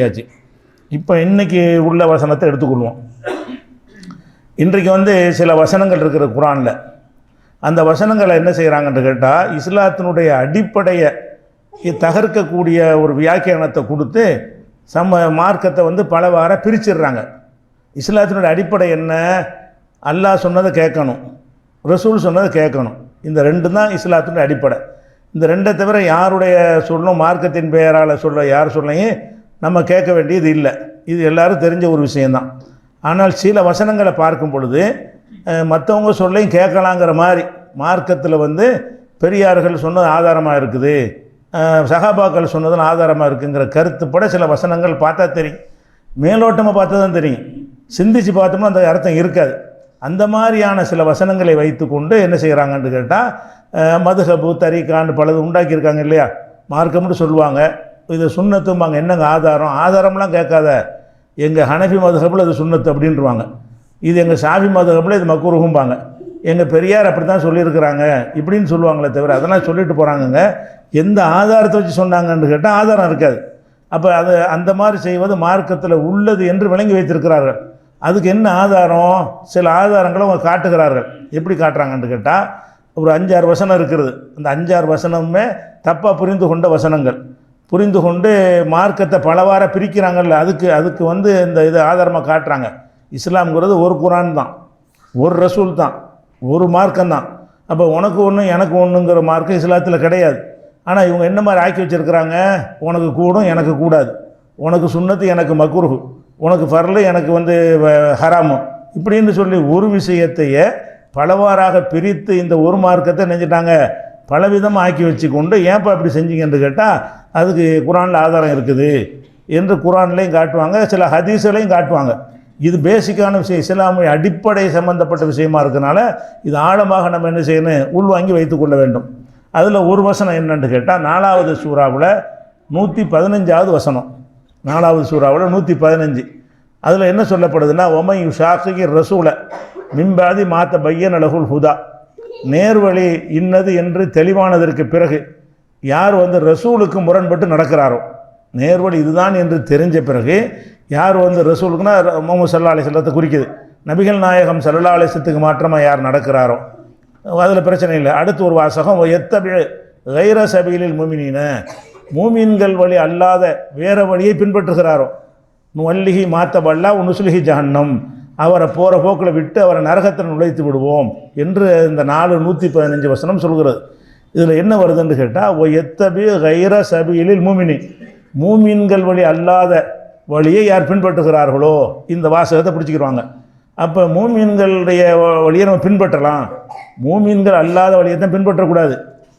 ஆச்சு. இப்போ இன்னைக்கு உள்ள வசனத்தை எடுத்துக்கொள்வோம். இன்றைக்கு சில வசனங்கள் இருக்கிற குரானில், அந்த வசனங்களை என்ன செய்கிறாங்கன்னு கேட்டால், இஸ்லாத்தினுடைய அடிப்படையை தகர்க்கக்கூடிய ஒரு வியாக்கியானத்தை கொடுத்து மார்க்கத்தை பலவார பிரிச்சிடுறாங்க. இஸ்லாத்தினுடைய அடிப்படை என்ன? அல்லாஹ் சொன்னதை கேட்கணும், ரசூல் சொன்னதை கேட்கணும். இந்த ரெண்டு தான் இஸ்லாத்தினுடைய அடிப்படை. இந்த ரெண்டை தவிர யாருடைய சொல்லும் மார்க்கத்தின் பெயரால் யார் சொல்லையும் நம்ம கேட்க வேண்டியது இல்லை. இது எல்லாரும் தெரிஞ்ச ஒரு விஷயந்தான். ஆனால் சில வசனங்களை பார்க்கும் பொழுது மற்றவங்க சொல்லையும் கேட்கலாங்கிற மாதிரி மார்க்கத்தில் பெரியார்கள் சொன்னது ஆதாரமாக இருக்குது, சஹாபாக்கள் சொன்னதும் ஆதாரமாக இருக்குங்கிற கருத்துப்பட சில வசனங்கள் பார்த்தா தெரியும். மேலோட்டமாக பார்த்தா தான் தெரியும், சிந்திச்சு பார்த்தோம்னா அந்த அர்த்தம் இருக்காது. அந்த மாதிரியான சில வசனங்களை வைத்து கொண்டு என்ன செய்கிறாங்கன்னு கேட்டால், மதுஹபு தரீக்கான்னு பலது உண்டாக்கியிருக்காங்க இல்லையா, மார்க்கம்னு சொல்லுவாங்க. இது சுன்னத்தும்பாங்க. என்னங்க ஆதாரம்? ஆதாரம்லாம் கேட்காத, எங்கள் ஹனஃபி மதுஹபில் இது சுன்னத்து அப்படின்ட்டுருவாங்க. இது எங்கள் ஷாஃபி மதுஹபில் இது மக்ரூஹும்பாங்க. எங்கள் பெரியார் அப்படி தான் சொல்லியிருக்கிறாங்க இப்படின்னு சொல்லுவாங்களே தவிர அதெல்லாம் சொல்லிட்டு போகிறாங்கங்க. எந்த ஆதாரத்தை வச்சு சொன்னாங்கன்னு கேட்டால் ஆதாரம் இருக்காது. அப்போ அது அந்த மாதிரி செய்வது மார்க்கத்தில் உள்ளது என்று விளங்கி வைத்திருக்கிறார்கள். அதுக்கு என்ன ஆதாரம்? சில ஆதாரங்களை அவங்க காட்டுகிறார்கள். எப்படி காட்டுறாங்கன்னு கேட்டால், ஒரு 5-6 வசனம் இருக்கிறது. அந்த 5-6 வசனமுமே தப்பாக புரிந்து கொண்ட வசனங்கள். புரிந்து கொண்டு மார்க்கத்தை பலவார பிரிக்கிறாங்கல்ல, அதுக்கு இந்த இது ஆதாரமாக காட்டுறாங்க. இஸ்லாம்ங்கிறது ஒரு குரான் தான், ஒரு ரசூல் தான், ஒரு மார்க்கம் தான். அப்போ உனக்கு ஒன்று எனக்கு ஒன்றுங்கிற மார்க்கம் இஸ்லாத்தில் கிடையாது. ஆனால் இவங்க என்ன மாதிரி ஆக்கி வச்சுருக்கிறாங்க, உனக்கு கூடும் எனக்கு கூடாது, உனக்கு சுன்னத்து எனக்கு மக்ரூஹ், உனக்கு ஃபர்லு எனக்கு ஹராமு, இப்படின்னு சொல்லி ஒரு விஷயத்தையே பலவாறாக பிரித்து இந்த ஒரு மார்க்கத்தை நெஞ்சிட்டாங்க பலவிதமாக ஆக்கி வச்சு கொண்டு, ஏன்ப்பா இப்படி செஞ்சீங்கன்னு கேட்டால் அதுக்கு குரானில் ஆதாரம் இருக்குது என்று குரான்லேயும் காட்டுவாங்க, சில ஹதீஸ்களையும் காட்டுவாங்க. இது பேசிக்கான விஷயம், இஸ்லாமிய அடிப்படை சம்பந்தப்பட்ட விஷயமா இருக்கிறனால இது ஆழமாக நம்ம என்ன செய்யணும், உள்வாங்கி வைத்துக்கொள்ள வேண்டும். அதில் ஒரு வசனம் என்னன்னு கேட்டால், 4வது சூறாவில் 115வது வசனம். 4வது சூறாவில் 115. அதில் என்ன சொல்லப்படுதுன்னா, ஒமை ஷாக்கி ரசூலை மிம்பாதி மாத்த பையன் அலகுல் ஹுதா, நேர்வழி இன்னது என்று தெளிவானதற்கு பிறகு யார் ரசூலுக்கு முரண்பட்டு நடக்கிறாரோ, நேர்வழி இதுதான் என்று தெரிஞ்ச பிறகு யார் ரசூலுக்குன்னா முஹம்மது ஸல்லல்லாஹு அலைஹி வஸல்லத்தை குறிக்குது, நபிகள் நாயகம் ஸல்லல்லாஹு அலைஹி வஸல்லத்துக்கு மாற்றமாக யார் நடக்கிறாரோ அதில் பிரச்சனை இல்லை. அடுத்து ஒரு வாசகம், எத்தபி கைர சபீலில் முஃமினீன, மூமின்கள் வழி அல்லாத வேற வழியை பின்பற்றுகிறாரோ, நுவல்லிஹி மாத்தபல்லா நுஸ்லிஹி ஜஹன்னம், அவரை போகிற போக்கில் விட்டு அவரை நரகத்தில் நுழைத்து விடுவோம் என்று இந்த 115 வசனம் சொல்கிறது. இதில் என்ன வருதுன்னு கேட்டால், ஓ எத்தபி கைர சபீலில் முஃமினீன், மூமின்கள் வழி அல்லாத வழியை யார் பின்பற்றுகிறார்களோ இந்த வாசகத்தை பிடிச்சிக்கிறாங்க. அப்போ மூமின்களுடைய வழியை நம்ம பின்பற்றலாம், மூமின்கள் அல்லாத வழியை தான் பின்பற்றக்கூடாது.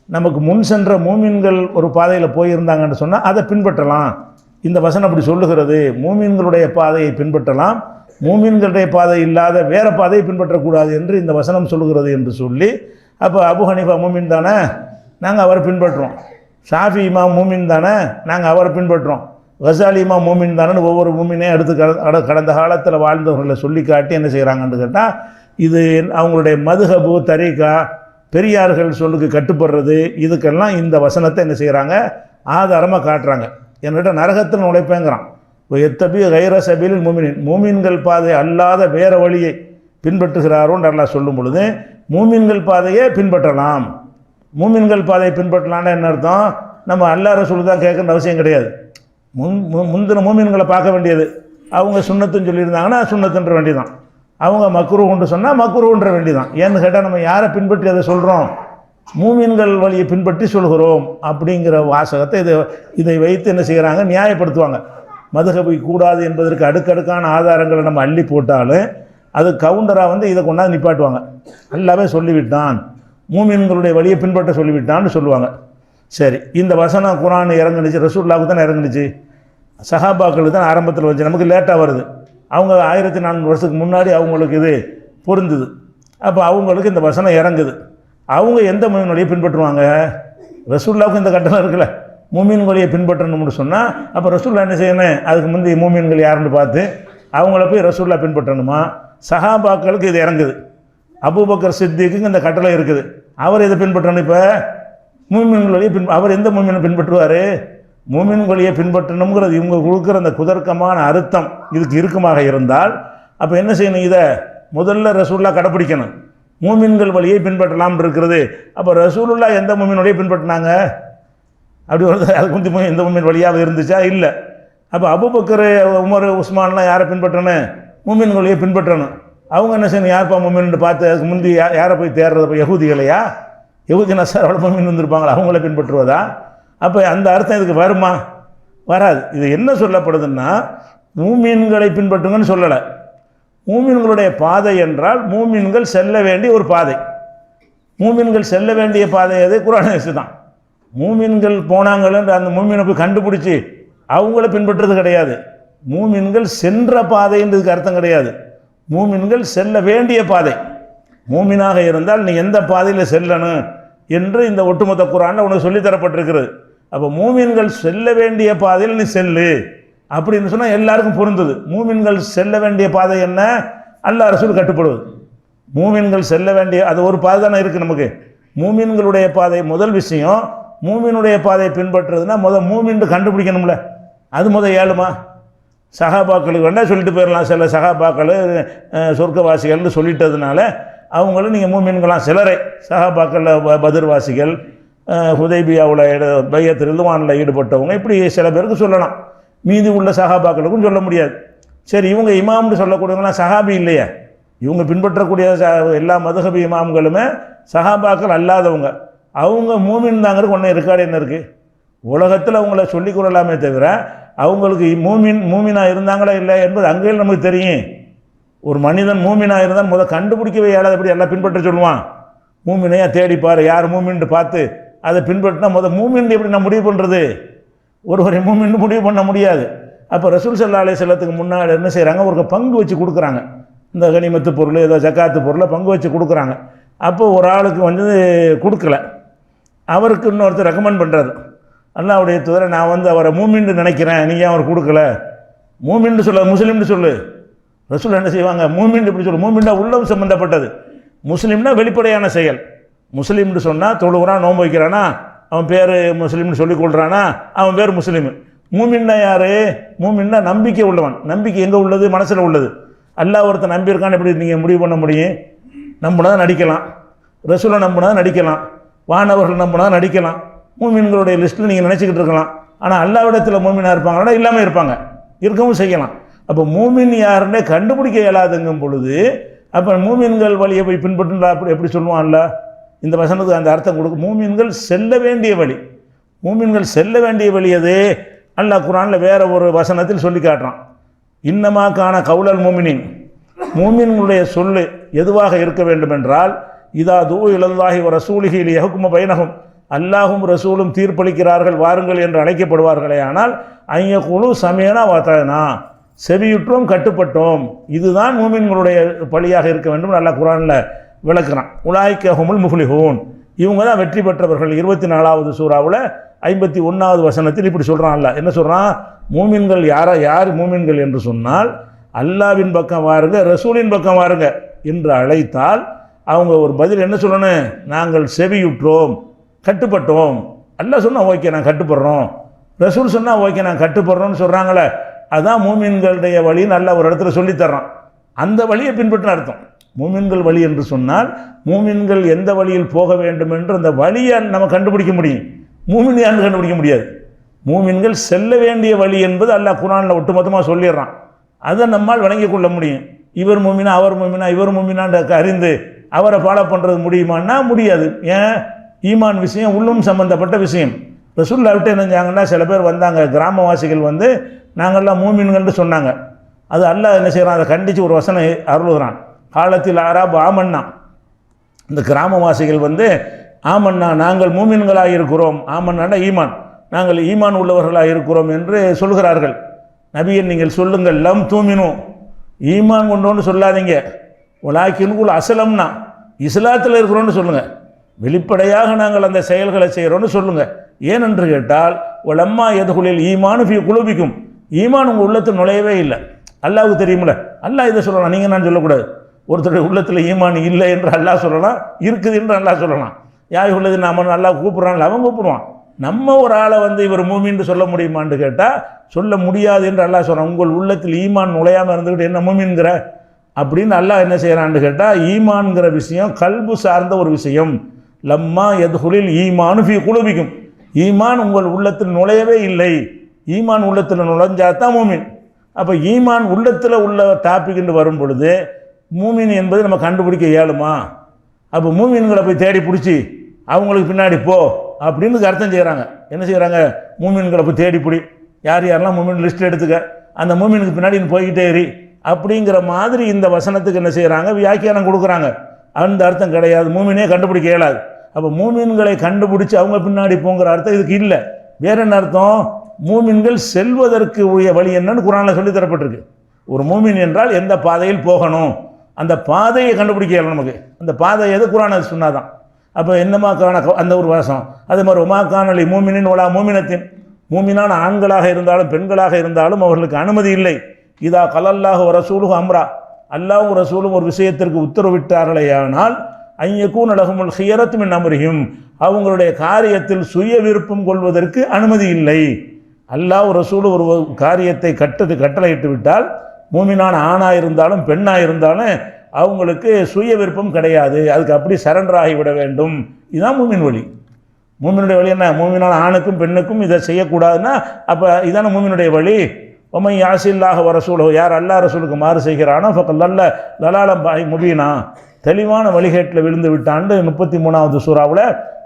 நமக்கு முன் சென்ற மூமின்கள் ஒரு பாதையில் போயிருந்தாங்கன்னு சொன்னால் அதை பின்பற்றலாம். இந்த வசனம் அப்படி சொல்லுகிறது, மூமின்களுடைய பாதையை பின்பற்றலாம், மூமின்களுடைய பாதை இல்லாத வேறு பாதையை பின்பற்றக்கூடாது என்று இந்த வசனம் சொல்லுகிறது என்று சொல்லி, அப்போ அபு ஹனீஃபா மூமின் தானே, நாங்கள் அவரை பின்பற்றுறோம், ஷாஃபி இமாம் மூமின் தானே, நாங்கள் அவரை பின்பற்றுறோம், கசாலி இமாம் மூமின் தானேன்னு ஒவ்வொரு மூமினே எடுத்து கடந்த காலத்தில் வாழ்ந்தவர்களை சொல்லி காட்டி என்ன செய்கிறாங்கன்னு கேட்டால், இது அவங்களுடைய மதுஹபு தரீகா பெரியார்கள் சொல்லுக்கு கட்டுப்படுறது, இதுக்கெல்லாம் இந்த வசனத்தை என்ன செய்கிறாங்க, ஆதாரமாக காட்டுறாங்க. என்கிட்ட நரகத்தில் நுழைப்பேங்கிறான். எத்தபி கைர சபீலில் முஃமினீன், மூமின்கள் பாதை அல்லாத வேறு வழியை பின்பற்றுகிறாரோன்னு அல்லாஹ் சொல்லும் பொழுது, மூமின்கள் பாதையை பின்பற்றலாம். மூமின்கள் பாதையை பின்பற்றலான்னு என்ன அர்த்தம்? நம்ம அல்லாஹ் ரசூல் தான் கேட்குற அவசியம் கிடையாது. முந்தின மூமின்களை பார்க்க வேண்டியது, அவங்க சுன்னத்துன்னு சொல்லியிருந்தாங்கன்னா சுன்னத்துன்ற வேண்டியதான், அவங்க மக்ரூஹ்னு சொன்னால் மக்ரூஹ்ன்ற வேண்டியதான். ஏன்னு கேட்டால் நம்ம யாரை பின்பற்றி அதை சொல்கிறோம், மூமின்கள் வழியை பின்பற்றி சொல்கிறோம் அப்படிங்கிற வாசகத்தை இதை வைத்து என்ன செய்கிறாங்க, நியாயப்படுத்துவாங்க. மதுஹபை கூடாது என்பதற்கு அடுக்கடுக்கான ஆதாரங்களை நம்ம அள்ளி போட்டாலும் அது கவுண்டராக இதை கொண்டாந்து நிப்பாட்டுவாங்க. அல்லாவே சொல்லிவிட்டான், மூமின்களுடைய வழியை பின்பற்ற சொல்லிவிட்டான்னு சொல்லுவாங்க. சரி, இந்த வசனம் குரான் இறங்குனுச்சு, ரசூலுல்லாஹ்வுக்கு தான் இறங்குனுச்சு, சஹாபாக்களுக்கு தான் ஆரம்பத்தில் வந்துச்சு, நமக்கு லேட்டாக வருது. அவங்க 1400 வருஷத்துக்கு முன்னாடி அவங்களுக்கு இது பொருந்துது. அப்போ அவங்களுக்கு இந்த வசனம் இறங்குது. அவங்க எந்த மூமின் வழியை பின்பற்றுவாங்க? ரசூலுல்லாஹ்வுக்கு இந்த கட்டளை இருக்குல்ல, மூமின் வழியை பின்பற்றணும்னு சொன்னால் அப்போ ரசூலுல்லாஹ் என்ன செய்யணும், அதுக்கு முந்தைய மூமின்கள் யாருன்னு பார்த்து அவங்கள போய் ரசூலுல்லாஹ் பின்பற்றணுமா? சஹாபாக்களுக்கு இது இறங்குது, அபூபக்கர் சித்திக்கு இந்த கட்டளை இருக்குது, அவர் இதை பின்பற்றணும். இப்போ மூமின்கள் வழியை அவர் எந்த மூமினை பின்பற்றுவார்? மூமின் வழியை பின்பற்றணுங்கிறது இவங்க கொடுக்குற அந்த குதர்க்கமான அர்த்தம் இதுக்கு இருக்குமாக இருந்தால் அப்போ என்ன செய்யணும்? இதை முதல்ல ரசூலுல்லாஹ் கடைப்பிடிக்கணும். மூமின்கள் வழியை பின்பற்றலாம் இருக்கிறது. அப்போ ரசூலுல்லாஹ் எந்த மூமின் வழியை பின்பற்றினாங்க? அப்படி ஒரு அதுக்கு முந்தி எந்த மூமின் வழியாக இருந்துச்சா? இல்லை. அப்போ அபூபக்கர், உமர், உஸ்மான்லாம் யாரை பின்பற்றணும்? மூமின் வழியை பின்பற்றணும். அவங்க என்ன செய்யணும்? யார்ப்பா மூமின்னு பார்த்து அதுக்கு முந்தி யாரை போய் தேடுறது? யஹூதிகளையா? யஹூதி நசாரோட மூமின் வந்திருப்பாங்களா? அவங்கள பின்பற்றுவதா? அப்போ அந்த அர்த்தம் இதுக்கு வருமா? வராது. இது என்ன சொல்லப்படுதுன்னா, மூமின்களை பின்பற்றுங்கன்னு சொல்லலை. மூமின்களுடைய பாதை என்றால் மூமின்கள் செல்ல வேண்டிய ஒரு பாதை. மூமின்கள் செல்ல வேண்டிய பாதை அது குர்ஆன் தான். மூமின்கள் போனாங்கன்னு அந்த மூமினை போய் கண்டுபிடிச்சி அவங்கள பின்பற்றுறது கிடையாது. மூமின்கள் சென்ற பாதைன்றதுக்கு அர்த்தம் கிடையாது. மூமின்கள் செல்ல வேண்டிய பாதை. மூமினாக இருந்தால் நீ எந்த பாதையில் செல்லணும் என்று இந்த ஒட்டுமொத்த குர்ஆனில் உனக்கு சொல்லித்தரப்பட்டிருக்கிறது. அப்போ மூமின்கள் செல்ல வேண்டிய பாதையில் நீ செல்லு அப்படின்னு சொன்னால் எல்லாருக்கும் பொருந்தது. மூமின்கள் செல்ல வேண்டிய பாதை என்ன? அல்லாஹ் ரசூல் கட்டுப்படுவது. மூமின்கள் செல்ல வேண்டிய அது ஒரு பாதை தானே இருக்குது நமக்கு. மூமின்களுடைய பாதை முதல் விஷயம். மூமினுடைய பாதையை பின்பற்றுறதுன்னா மூமின் கண்டுபிடிக்கணும்ல. அது ஏழுமா? சஹாபாக்களுக்கு வேண்டாம் சொல்லிட்டு போயிடலாம். சில சஹாபாக்கள் சொர்க்கவாசிகள்னு சொல்லிட்டதுனால அவங்கள நீங்கள் மூமின்களாம் சிலரை சஹாபாக்கள் பத்ர்வாசிகள், ஹுதைபியாவில் பையத் ரிதுவானில் ஈடுபட்டவங்க, இப்படி சில பேருக்கு சொல்லலாம். மீதி உள்ள சஹாபாக்களுக்கும் சொல்ல முடியாது. சரி, இவங்க இமாம்னு சொல்லக்கூடியவங்களாம் சஹாபி இல்லையா? இவங்க பின்பற்றக்கூடிய எல்லா மதுஹபி இமாம்களுமே சஹாபாக்கள் அல்லாதவங்க. அவங்க மூமின் தாங்கிறது ஒன்று இருக்காடு என்ன இருக்குது? உலகத்தில் அவங்கள சொல்லிக் கொள்ளலாமே தவிர அவங்களுக்கு மூமினாக இருந்தாங்களா இல்லை என்பது அங்கேயும் நமக்கு தெரியும். ஒரு மனிதன் மூமினாக இருந்தால் கண்டுபிடிக்கவே இயலாத எப்படி எல்லாம் பின்பற்ற சொல்லுவான். மூமினையாக தேடிப்பார், யார் மூமின்ட்டு பார்த்து அதை பின்பற்றினா மூமின் எப்படி நான் முடிவு பண்ணுறது? ஒருவரை மூமின்னு முடிவு பண்ண முடியாது. அப்போ ரசூல் ஸல்லல்லாஹு அலைஹி வஸல்லத்துக்கு முன்னாடி என்ன செய்கிறாங்க? ஒரு பங்கு வச்சு கொடுக்குறாங்க. இந்த கனிமத்து பொருள் ஏதோ ஜக்காத்து பொருளை பங்கு வச்சு கொடுக்குறாங்க. அப்போ ஒரு ஆளுக்கு கொடுக்கல, அவருக்கு இன்னொருத்தர் ரெக்கமெண்ட் பண்ணுறாரு. அல்லாஹ்வுடைய தூதரை, நான் அவரை மூமின்னு நினைக்கிறேன், நீங்கள் அவர் கொடுக்கல. மூமின்னு சொல்ல, முஸ்லீம்னு சொல்லு. ரசூல் என்ன செய்வாங்க? மூமின் இப்படி சொல்லு. மூமின்னா உள்ளம் சம்மந்தப்பட்டது. முஸ்லீம்னா வெளிப்படையான செயல். முஸ்லீம்னு சொன்னால் தொழுகிறான், நோன்பு வைக்கிறானா, அவன் பேர் முஸ்லீம்னு சொல்லிக் கொள்கிறானா, அவன் பேர் முஸ்லீம். மூமின்னா யார்? மூமின்னா நம்பிக்கை உள்ளவன். நம்பிக்கை எங்கே உள்ளது? மனசில் உள்ளது. அல்லாஹ் ஒருத்தர் நம்பியிருக்கான்னு எப்படி நீங்கள் முடிவு பண்ண முடியும்? நம்பினா நடிக்கலாம், ரசூலை நம்பினா நடிக்கலாம், வானவர்கள் நம்பினா நடிக்கலாம். மூமின்களுடைய லிஸ்ட்டில் நீங்கள் நினச்சிக்கிட்டு இருக்கலாம். ஆனால் அல்லாஹ்விடத்தில் மூமினாக இருப்பாங்கன்னா இல்லாமல் இருப்பாங்க, இருக்கவும் செய்யலாம். அப்போ மூமின் யாருன்னே கண்டுபிடிக்க இயலாதுங்கும் பொழுது அப்போ மூமின்கள் வழியை போய் பின்பற்றுங்களா அப்படி எப்படி சொல்லுவான் அல்லாஹ்? இந்த வசனத்துக்கு அந்த அர்த்தம் கொடுக்கும். மூமின்கள் செல்ல வேண்டிய வழி. மூமின்கள் செல்ல வேண்டிய வழி அது அல்லாஹ் குர்ஆனில் வேற ஒரு வசனத்தில் சொல்லி காட்டுறான். இன்னமா கான கவுலல் மூமினின், மூமின்களுடைய சொல்லு எதுவாக இருக்க வேண்டும் என்றால், இதா தூ இலல்லாஹி வ ரசூலிஹி லியஹ்கும பைனஹும், அல்லாஹும் ரசூலும் தீர்ப்பளிக்கிறார்கள் வாருங்கள் என்று அழைக்கப்படுவார்களே ஆனால், ஐயகுலு சமீனா வதனா, செவியுற்றோம் கட்டுப்பட்டோம், இதுதான் மூமின்களுடைய பலியாக இருக்க வேண்டும் அல்லாஹ் குர்ஆனில் விளக்குறான். உலாய்க ஹுமுல் முஃப்லிஹூன், இவங்க தான் வெற்றி பெற்றவர்கள். 24வது சூறாவில் 51வது வசனத்தில் இப்படி சொல்கிறான் அல்லாஹ். என்ன சொல்கிறான்? மூமின்கள் யார் மூமின்கள் என்று சொன்னால், அல்லாஹ்வின் பக்கம் வாருங்க, ரசூலின் பக்கம் வாருங்க என்று அழைத்தால் அவங்க ஒரு பதில் என்ன சொல்லணும்? நாங்கள் செவியுற்றோம் கட்டுப்பட்டோம். அல்லாஹ் சொன்னால் ஓகே நான் கட்டுப்படுறோம், ரசூல் சொன்னால் ஓகே நான் கட்டுப்படுறோம்னு சொல்கிறாங்களே, அதுதான் மூமின்களுடைய வழின்னு அல்லாஹ் ஒரு இடத்துல சொல்லித்தர்றான். அந்த வழியை பின்பற்றின அர்த்தம். மூமின்கள் வழி என்று சொன்னால் மூமின்கள் எந்த வழியில் போக வேண்டும் என்று அந்த வழியை நம்ம கண்டுபிடிக்க முடியும். மூமின் யாருன்னு கண்டுபிடிக்க முடியாது. மூமின்கள் செல்ல வேண்டிய வழி என்பது அல்லாஹ் குர்ஆனில் ஒட்டுமொத்தமாக சொல்லிடுறான். அதை நம்மால் வழங்கிக் கொள்ள முடியும். இவர் மூமினா, அவர் மூமினா, இவர் மூமினான்னு அறிந்து அவரை ஃபாலோ பண்ணுறது முடியுமான்னா முடியாது. ஏன்? ஈமான் விஷயம் உள்ளும் சம்பந்தப்பட்ட விஷயம். ரசூலுல்லாஹ் விட்டு என்ன செஞ்சாங்கன்னா, சில பேர் வந்தாங்க, கிராமவாசிகள் நாங்கள்லாம் மூமின்கள்னு சொன்னாங்க. அது அல்லாஹ் என்ன செய்கிறான்? அதை கண்டித்து ஒரு வசனம் அருளுகிறான். காலத்தில் ஆராப் ஆமன்னா, இந்த கிராமவாசிகள் ஆமன்னா நாங்கள் மூமின்களாக இருக்கிறோம், ஆமன்னாண்டா ஈமான், நாங்கள் ஈமான் உள்ளவர்களாக இருக்கிறோம் என்று சொல்கிறார்கள். நபியை நீங்கள் சொல்லுங்கள், லம் தூமினும், ஈமான் கொண்டோன்னு சொல்லாதீங்க, உலாக்கின்குள் அசலம்னா இஸ்லாத்தில் இருக்கிறோன்னு சொல்லுங்கள், வெளிப்படையாக நாங்கள் அந்த செயல்களை செய்கிறோன்னு சொல்லுங்கள். ஏனென்று கேட்டால், உலம்மா எதுகுலில் ஈமானு ஃபீ குலூபிக்கும், ஈமான் உங்கள் உள்ளத்தில் நுழையவே இல்லை. அல்லாஹ்வுக்கு தெரியுமில்ல, அல்லாஹ் இதை சொல்லலாம், நீங்கள் நான் சொல்லக்கூடாது. ஒருத்தருடைய உள்ளத்தில் ஈமான் இல்லை என்று அல்லாஹ் சொல்லலாம், இருக்குது என்று அல்லாஹ் சொல்லலாம். யாய் உள்ளது நாம அல்லாஹ் கூப்பிட்றான்ல, அவன் கூப்பிடுவான். நம்ம ஒரு ஆளை வந்து இவர் மூமின்னு சொல்ல முடியுமான்னு கேட்டால் சொல்ல முடியாது என்று அல்லாஹ் சொல்கிறான். உங்கள் உள்ளத்தில் ஈமான் நுழையாமல் இருந்துக்கிட்டு என்ன மூமின்கிற அப்படின்னு அல்லாஹ் என்ன செய்கிறான்னு கேட்டால், ஈமான்கிற விஷயம் கல்பு சார்ந்த ஒரு விஷயம். லம்மா எதுகுலில் ஈமானு ஃபீ குலூபிக்கும், ஈமான் உங்கள் உள்ளத்தில் நுழையவே இல்லை, ஈமான் உள்ளத்தில் நுழைஞ்சாதான் மூமின். அப்போ ஈமான் உள்ளத்தில் உள்ள டாபிக்னு வரும் பொழுது மூமின் என்பது நம்ம கண்டுபிடிக்க இயலுமா? அப்போ மூமின்களை போய் தேடி பிடிச்சி அவங்களுக்கு பின்னாடி போ அப்படின்னு அர்த்தம் செய்கிறாங்க. என்ன செய்கிறாங்க? மூமின்களை போய் தேடி பிடி, யார் யாரெல்லாம் மூமின் லிஸ்ட் எடுத்துக்க, அந்த மூமினுக்கு பின்னாடி போய்கிட்டே ஏறி அப்படிங்கிற மாதிரி இந்த வசனத்துக்கு என்ன செய்கிறாங்க? வியாக்கியானம் கொடுக்குறாங்க. அந்த அர்த்தம் கிடையாது, மூமினே கண்டுபிடிக்க இயலாது. அப்போ மூமின்களை கண்டுபிடிச்சி அவங்க பின்னாடி போங்கிற அர்த்தம் இதுக்கு இல்லை. வேற என்ன அர்த்தம்? மூமின்கள் செல்வதற்கு உரிய வழி என்னன்னு குர்ஆனில் சொல்லி தரப்பட்டிருக்கு. ஒரு மூமின் என்றால் எந்த பாதையில் போகணும், அந்த பாதையை கண்டுபிடிக்க இயலும் நமக்கு. அந்த பாதை எது? குர்ஆனில் சொன்னாதான். அப்போ என்னமாக்கான அந்த ஒரு வாசம். அதே மாதிரி உமாக்கானலி மூமினின் ஒலா மூமினத்தின், மூமினான ஆண்களாக இருந்தாலும் பெண்களாக இருந்தாலும் அவர்களுக்கு அனுமதி இல்லை. இதா கலல்லாஹு ரசூலுஹு அம்ரா, அல்லாஹ்வும் ரசூலும் ஒரு விஷயத்திற்கு உத்தரவிட்டார்களேயானால் ஐயக்கூன் லஹுமுல் ஹியரத்து மின் அம்ரிஹிம், அவங்களுடைய காரியத்தில் சுய விருப்பம் கொள்வதற்கு அனுமதி இல்லை. அல்லாஹ் ரசூலும் ஒரு காரியத்தை கட்டளையிட்டு விட்டால் மூமினான ஆணாக இருந்தாலும் பெண்ணாக இருந்தாலும் அவங்களுக்கு சுய விருப்பம் கிடையாது, அதுக்கு அப்படி சரண்டர் ஆகிவிட வேண்டும். இதுதான் மூமின் வழி. மூமினுடைய வழி என்ன? மூமினான ஆணுக்கும் பெண்ணுக்கும் இதை செய்யக்கூடாதுன்னா அப்போ இதான மூமினுடைய வழி. ஒமை யாசில்லாஹ ரசூலோ, யார் அல்லாஹ் ரசூலுக்கு மாறு செய்கிறானோ ஃபக்கல் அல்ல தலாலம் பாய் முபீனா, தெளிவான வழிகேட்டில் விழுந்து விட்டாண்டு 33வது சூறாவில்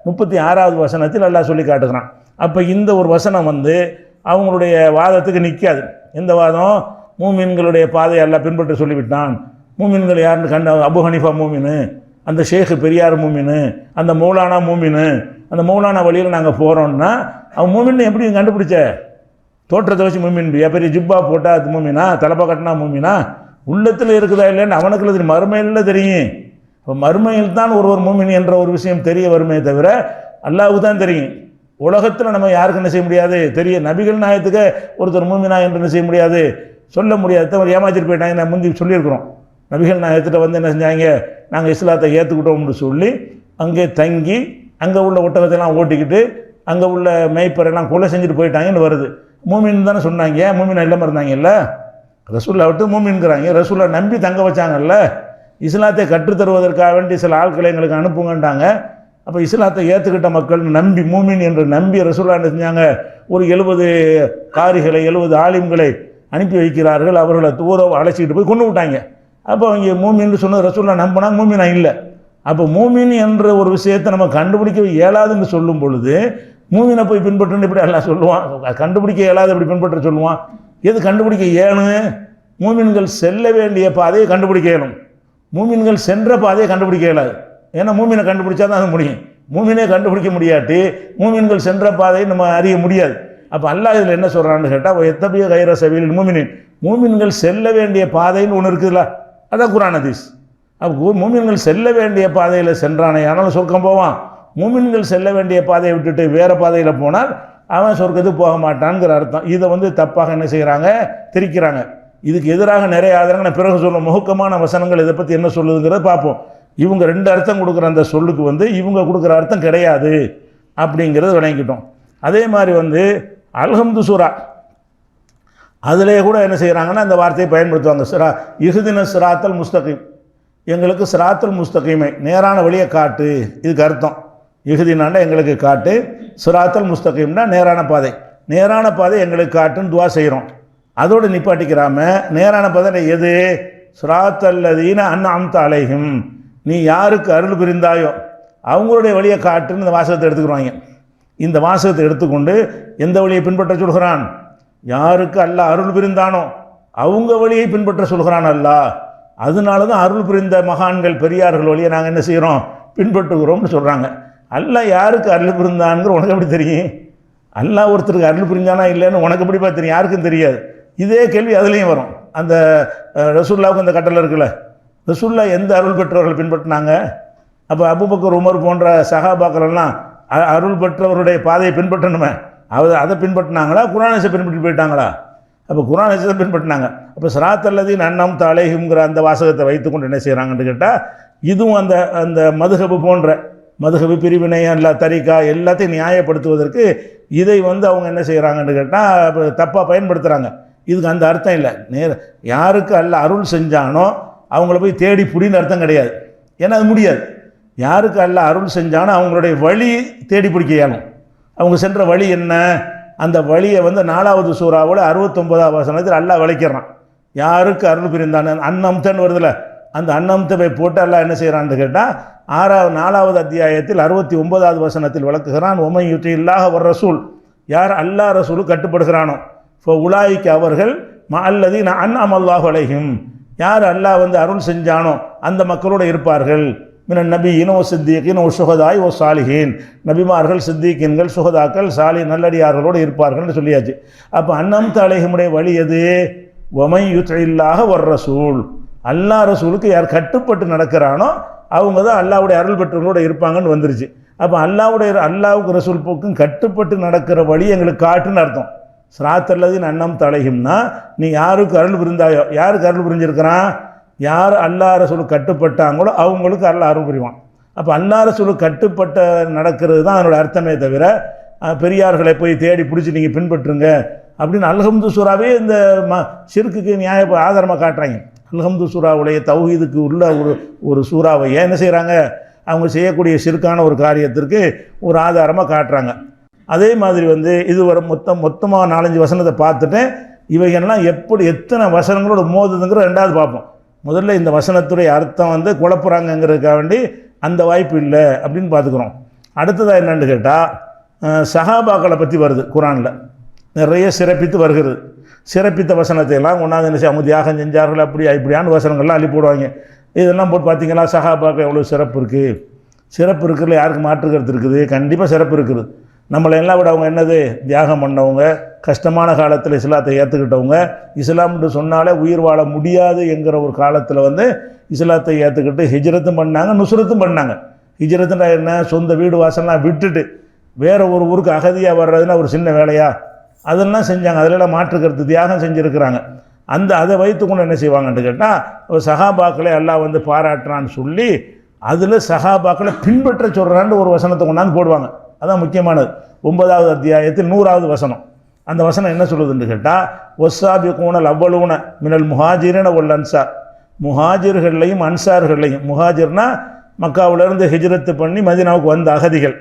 36வது வசனத்தில் அல்லாஹ் சொல்லி காட்டுகிறான். அப்போ இந்த ஒரு வசனம் வந்து அவங்களுடைய வாதத்துக்கு நிற்காது. எந்த வாதம்? மூமின்களுடைய பாதையை அல்லாஹ் பின்பற்ற சொல்லிவிட்டான். மூமின்கள் யாருன்னு கண்ட அபு ஹனீஃபா மூமினு, அந்த ஷேக் பெரியார் மூமினு, அந்த மௌலானா மூமினு, அந்த மௌலானா வழியில் நாங்கள் போகிறோம்னா அவன் மூமின்னு எப்படி கண்டுபிடிச்ச? தோற்றத்தை வச்சு மூமின், பெரிய ஜிப்பா போட்டால் அது மூமினா, தலப்பா கட்டினா மூமினா? உள்ளத்தில் இருக்குதா இல்லைன்னு அவனுக்குள்ள தெரியும், மறுமையில் தெரியும். இப்போ மறுமையில் தான் ஒரு மூமின் என்ற ஒரு விஷயம் தெரிய வருமே தவிர அல்லாஹ்வுக்கு தான் தெரியும். உலகத்தில் நம்ம யாருக்கு என்ன செய்ய முடியாது தெரிய. நபிகள் நாயத்துக்கு ஒருத்தர் மூமினா என்று என்ன செய்ய முடியாது, சொல்ல முடியாது. ஏமாத்திட்டு போயிட்டாங்க. நான் முந்தி சொல்லியிருக்கிறோம். நபிகள் நாயத்திட்ட வந்து என்ன செஞ்சாங்க? நாங்கள் இஸ்லாத்தை ஏற்றுக்கிட்டோம்னு சொல்லி அங்கே தங்கி அங்கே உள்ள ஒட்டகத்தையெல்லாம் ஓட்டிக்கிட்டு அங்கே உள்ள மேய்ப்பரெல்லாம் கொலை செஞ்சுட்டு போயிட்டாங்கன்னு வருது. மூமின் தானே சொன்னாங்க, மூமின் இல்லாமல் இருந்தாங்கல்ல. ரசூல்லா விட்டு மூமின்கிறாங்க. ரசூல்லா நம்பி தங்க வச்சாங்கல்ல. இஸ்லாத்தை கற்றுத்தருவதற்காக வேண்டி சில ஆட்களை எங்களுக்கு அனுப்புங்கன்றாங்க. அப்போ இஸ்லாத்தை ஏற்றுக்கிட்ட மக்கள் நம்பி மூமின் என்று நம்பி ரசூல்லா என்ன செஞ்சாங்க? ஒரு 70 காரிகளை 70 ஆலிம்களை அனுப்பி வைக்கிறார்கள். அவர்களை தூரம் அழைச்சிக்கிட்டு போய் கொண்டு விட்டாங்க. அப்போ அவங்க மூமின்னு சொன்னது ரசூல்லா நம்பினாங்க, மூமினா இல்லை. அப்போ மூமின் என்ற ஒரு விஷயத்தை நம்ம கண்டுபிடிக்க இயலாதுன்னு சொல்லும் பொழுது மூமினை போய் பின்பற்றுன்னு இப்படி எல்லாம் சொல்லுவான். கண்டுபிடிக்க இயலாது இப்படி பின்பற்ற சொல்லுவான். எது கண்டுபிடிக்க இயலும்? மூமின்கள் செல்ல வேண்டிய பாதையை கண்டுபிடிக்க இயலும். மூமின்கள் சென்ற பாதையை கண்டுபிடிக்க இயலாது. ஏன்னா மூமினை கண்டுபிடிச்சா தான் அது முடியும். மூமினே கண்டுபிடிக்க முடியாட்டி மூமின்கள் சென்ற பாதையை நம்ம அறிய முடியாது. அப்போ அல்லாஹ் இதில் என்ன சொல்கிறான்னு கேட்டால், எத்தபிய கைர சபீலில் மூமினின், மூமின்கள் செல்ல வேண்டிய பாதைன்னு ஒன்று இருக்குதுல்ல, அதான் குர்ஆன் ஹதீஸ். அப்போ மூமின்கள் செல்ல வேண்டிய பாதையில் சென்றானே ஆனாலும் சொர்க்கம் போவான். மூமின்கள் செல்ல வேண்டிய பாதையை விட்டுட்டு வேறு பாதையில் போனால் அவன் சொர்க்கத்துக்கு போக மாட்டான்ங்கிற அர்த்தம். இதை வந்து தப்பாக என்ன செய்கிறாங்க? திரிக்கிறாங்க. இதுக்கு எதிராக நிறைய ஆதாரங்கள் நான் பிறகு சொல்லுவோம். முகக்கமான வசனங்கள் இதை பற்றி என்ன சொல்லுதுங்கிறத பார்ப்போம். இவங்க 2 அர்த்தம் கொடுக்குற அந்த சொல்லுக்கு வந்து இவங்க கொடுக்குற அர்த்தம் கிடையாது அப்படிங்கிறத விளங்கிட்டோம். அதே மாதிரி வந்து அல்ஹம்து சூரா அதிலே கூட என்ன செய்கிறாங்கன்னா அந்த வார்த்தையை பயன்படுத்துவாங்க. இஹ்தின சிராத்தல் முஸ்தகீம், எங்களுக்கு சிராத்தல் முஸ்தகீமை நேரான வழியை காட்டு. இதுக்கு அர்த்தம் இஹ்தினாண்டா எங்களுக்கு காட்டு, சிராத்தல் முஸ்தகீம்னா நேரான பாதை. நேரான பாதை எங்களுக்கு காட்டுன்னு துவா செய்கிறோம். அதோடு நிப்பாட்டிக்கிறாம நேரான பாதை எது? சிராத்தல்லதீன அன்அம்த அலைஹிம், நீ யாருக்கு அருள் புரிந்தாயோ அவங்களுடைய வழியை காட்டுன்னு இந்த வாசகத்தை எடுத்துக்கிறாங்க. இந்த வாசகத்தை எடுத்துக்கொண்டு எந்த வழியை பின்பற்ற சொல்கிறான்? யாருக்கு அல்லாஹ் அருள் புரிந்தானோ அவங்க வழியை பின்பற்ற சொல்கிறான் அல்லாஹ். அதனால தான் அருள் புரிந்த மகான்கள் பெரியார்கள் வழியை நாங்கள் என்ன செய்கிறோம்? பின்பற்றுகிறோம்னு சொல்கிறாங்க. அல்லாஹ் யாருக்கு அருள் புரிந்தான்ங்கிற உனக்கு எப்படி தெரியும்? அல்லாஹ் ஒருத்தருக்கு அருள் புரிஞ்சானா இல்லைன்னு உனக்கு எப்படிப்பா தெரியும்? யாருக்கும் தெரியாது. இதே கேள்வி அதுலேயும் வரும். அந்த ரசூல்லாவுக்கு அந்த கட்டளை இருக்குல்ல, ரசூல்லா எந்த அருள் பெற்றவர்கள் பின்பற்றினாங்க? அப்போ அபூபக்கர் உமர் போன்ற சஹாபாக்கள் எல்லாம் அருள் பெற்றவருடைய பாதையை பின்பற்றணுமே, அதை பின்பற்றினாங்களா? குர்ஆனை பின்பற்றி போயிட்டாங்களா? அப்போ குர்ஆனை பின்பற்றினாங்க. அப்போ சிராத்தல்லதீன அன்அம்த அலைஹிம்ங்கிற அந்த வாசகத்தை வைத்துக்கொண்டு என்ன செய்கிறாங்கன்னு கேட்டால், இதுவும் அந்த அந்த மதுஹபு போன்ற மதுஹபு பிரிவினை அல்ல தரிகா எல்லாத்தையும் நியாயப்படுத்துவதற்கு இதை வந்து அவங்க என்ன செய்கிறாங்கன்னு கேட்டால் தப்பாக பயன்படுத்துகிறாங்க. இதுக்கு அந்த அர்த்தம் இல்லை. யாருக்கு அல்லாஹ் அருள் செஞ்சானோ அவங்கள போய் தேடி பிடின்னு அர்த்தம் கிடையாது. ஏன்னா அது முடியாது. யாருக்கு அல்லாஹ் அருள் செஞ்சானோ அவங்களுடைய வழி தேடி பிடிக்க இயலும். அவங்க சென்ற வழி என்ன, அந்த வழியை வந்து 4வது சூறாவோட 69வது வசனத்தில் அல்லாஹ் விளக்கிறான். யாருக்கு அருள் புரிந்தான அன்னம்தன்னு வருதுல, அந்த அன்னம்தவை போட்டு அல்லாஹ் என்ன செய்கிறான்னு கேட்டால் 4வது அத்தியாயத்தில் 69வது வசனத்தில் விளக்குகிறான். ஒமை யுத்தி இல்லாஹ வர் ரசூல், யார் அல்லாஹ் ரசூலுக்கு கட்டுப்படுகிறானோ இப்போ உலாய்க்கு அவர்கள் அல்லது அன்அம அல்லாஹு அலைஹிம், யார் அல்லாஹ் வந்து அருள் செஞ்சானோ அந்த மக்களோடு இருப்பார்கள். மின நபியின் ஓ சித்திகின் ஓ சுகதாய் ஓ சாலிஹீன், நபிமார்கள் சித்திகின்கள் சுகதாக்கள் சாலி நல்லடியார்களோடு இருப்பார்கள்னு சொல்லியாச்சு. அப்போ அன்னம்த அலைஹிமுடைய வழி எது, ஒமை யுத்தி இல்லாஹ வர் ரசூல், அல்லாஹ் ரசூலுக்கு யார் கட்டுப்பட்டு நடக்கிறானோ அவங்க தான் அல்லாஹ்வுடைய அருள் பெற்றவங்களோட இருப்பாங்கன்னு வந்துருச்சு. அப்போ அல்லாஹ்வுக்கு ரசூல் போக்கும் கட்டுப்பட்டு நடக்கிற வழி எங்களுக்கு காட்டுன்னு அர்த்தம். சிராத்தல்லதின் அன்னம் தலையும்னா நீ யாருக்கு அருள் புரிந்தாயோ, யாருக்கு அருள் புரிஞ்சிருக்கிறான், யார் அல்லாஹ் ரசூலுக்கு கட்டுப்பட்டாங்களோ அவங்களுக்கு அல்லாஹ் அருள் புரிவான். அப்போ அல்லாஹ் ரசூலுக்கு கட்டுப்பட்ட நடக்கிறது தான் அதனோட அர்த்தமே தவிர பெரியார்களை போய் தேடி பிடிச்சி நீங்கள் பின்பற்றுங்க அப்படின்னு அல்ஹம்து சூராவே இந்த ஷிர்க்குக்கு நியாய ஆதாரமாக காட்டுறாங்க. அல்ஹம்து சூராவுடைய தௌஹீதுக்கு உள்ள ஒரு சூறாவை ஏன் என்ன செய்கிறாங்க, அவங்க செய்யக்கூடிய ஷிர்கான ஒரு காரியத்திற்கு ஒரு ஆதாரமாக காட்டுறாங்க. அதே மாதிரி வந்து இது ஒரு மொத்தமாக 4-5 வசனத்தை பார்த்துட்டு இவைகள்லாம் எப்படி எத்தனை வசனங்களோட மோதுதுங்கிற ரெண்டாவது பார்ப்போம். முதல்ல இந்த வசனத்துடைய அர்த்தம் வந்து குழப்புறாங்கங்கிறதுக்காக வேண்டி அந்த வாய்ப்பு இல்லை அப்படின்னு பார்த்துக்குறோம். அடுத்ததாக என்னென்னு கேட்டால் சஹாபாக்களை பற்றி வருது குரானில், நிறைய சிறப்பித்து வருகிறது. சிறப்பித்த வசனத்தை எல்லாம் கொண்டாந்து என்ன செய்ய, அவங்க தியாகம் செஞ்சார்கள் அப்படி இப்படியான வசனங்கள்லாம் அள்ளி போடுவாங்க. இதெல்லாம் போட்டு பார்த்தீங்களா சஹாபாக்கள் எவ்வளோ சிறப்பு இருக்குது, சிறப்பு இருக்கிறதுல யாருக்கு மாற்றுக்கிறது இருக்குது, கண்டிப்பாக சிறப்பு இருக்குது. நம்மளை எல்லாம் விட அவங்க என்னது, தியாகம் பண்ணவங்க, கஷ்டமான காலத்தில் இஸ்லாத்தை ஏற்றுக்கிட்டவங்க, இஸ்லாம்னு சொன்னாலே உயிர் வாழ முடியாது என்கிற ஒரு காலத்தில் வந்து இஸ்லாத்தை ஏற்றுக்கிட்டு ஹிஜ்ரத்தும் பண்ணாங்க, நுஸ்ரத்தும் பண்ணாங்க. ஹிஜ்ரத்துனா என்ன, சொந்த வீடு வாசல்லாம் விட்டுட்டு வேறு ஒரு ஊருக்கு அகதியாக வர்றதுன்னா ஒரு சின்ன வேலையா, அதெல்லாம் செஞ்சாங்க. அதிலெல்லாம் மாற்றுக்கிறது தியாகம் செஞ்சுருக்கிறாங்க. அதை வைத்துக்கொண்டு என்ன செய்வாங்கன்னு கேட்டால் சஹாபாக்களை எல்லாம் வந்து பாராட்டுறான்னு சொல்லி அதில் சஹாபாக்களை பின்பற்ற சொல்கிறான்னு ஒரு வசனத்தை கொண்டாந்து போடுவாங்க. அதான் முக்கியமானது. 9வது அத்தியாயத்தில் 100வது வசனம். அந்த வசனம் என்ன சொல்லுதுன்னு கேட்டால் ஒஸ்ஸாபிகூனல் அவ்வளூன மினல் முஹாஜிரின ஒல் அன்சார், முஹாஜிர்களையும் அன்சார்களையும், முஹாஜிர்னா மக்காவிலேருந்து ஹிஜ்ரத்து பண்ணி மதீனாவுக்கு வந்த அகதிகள்,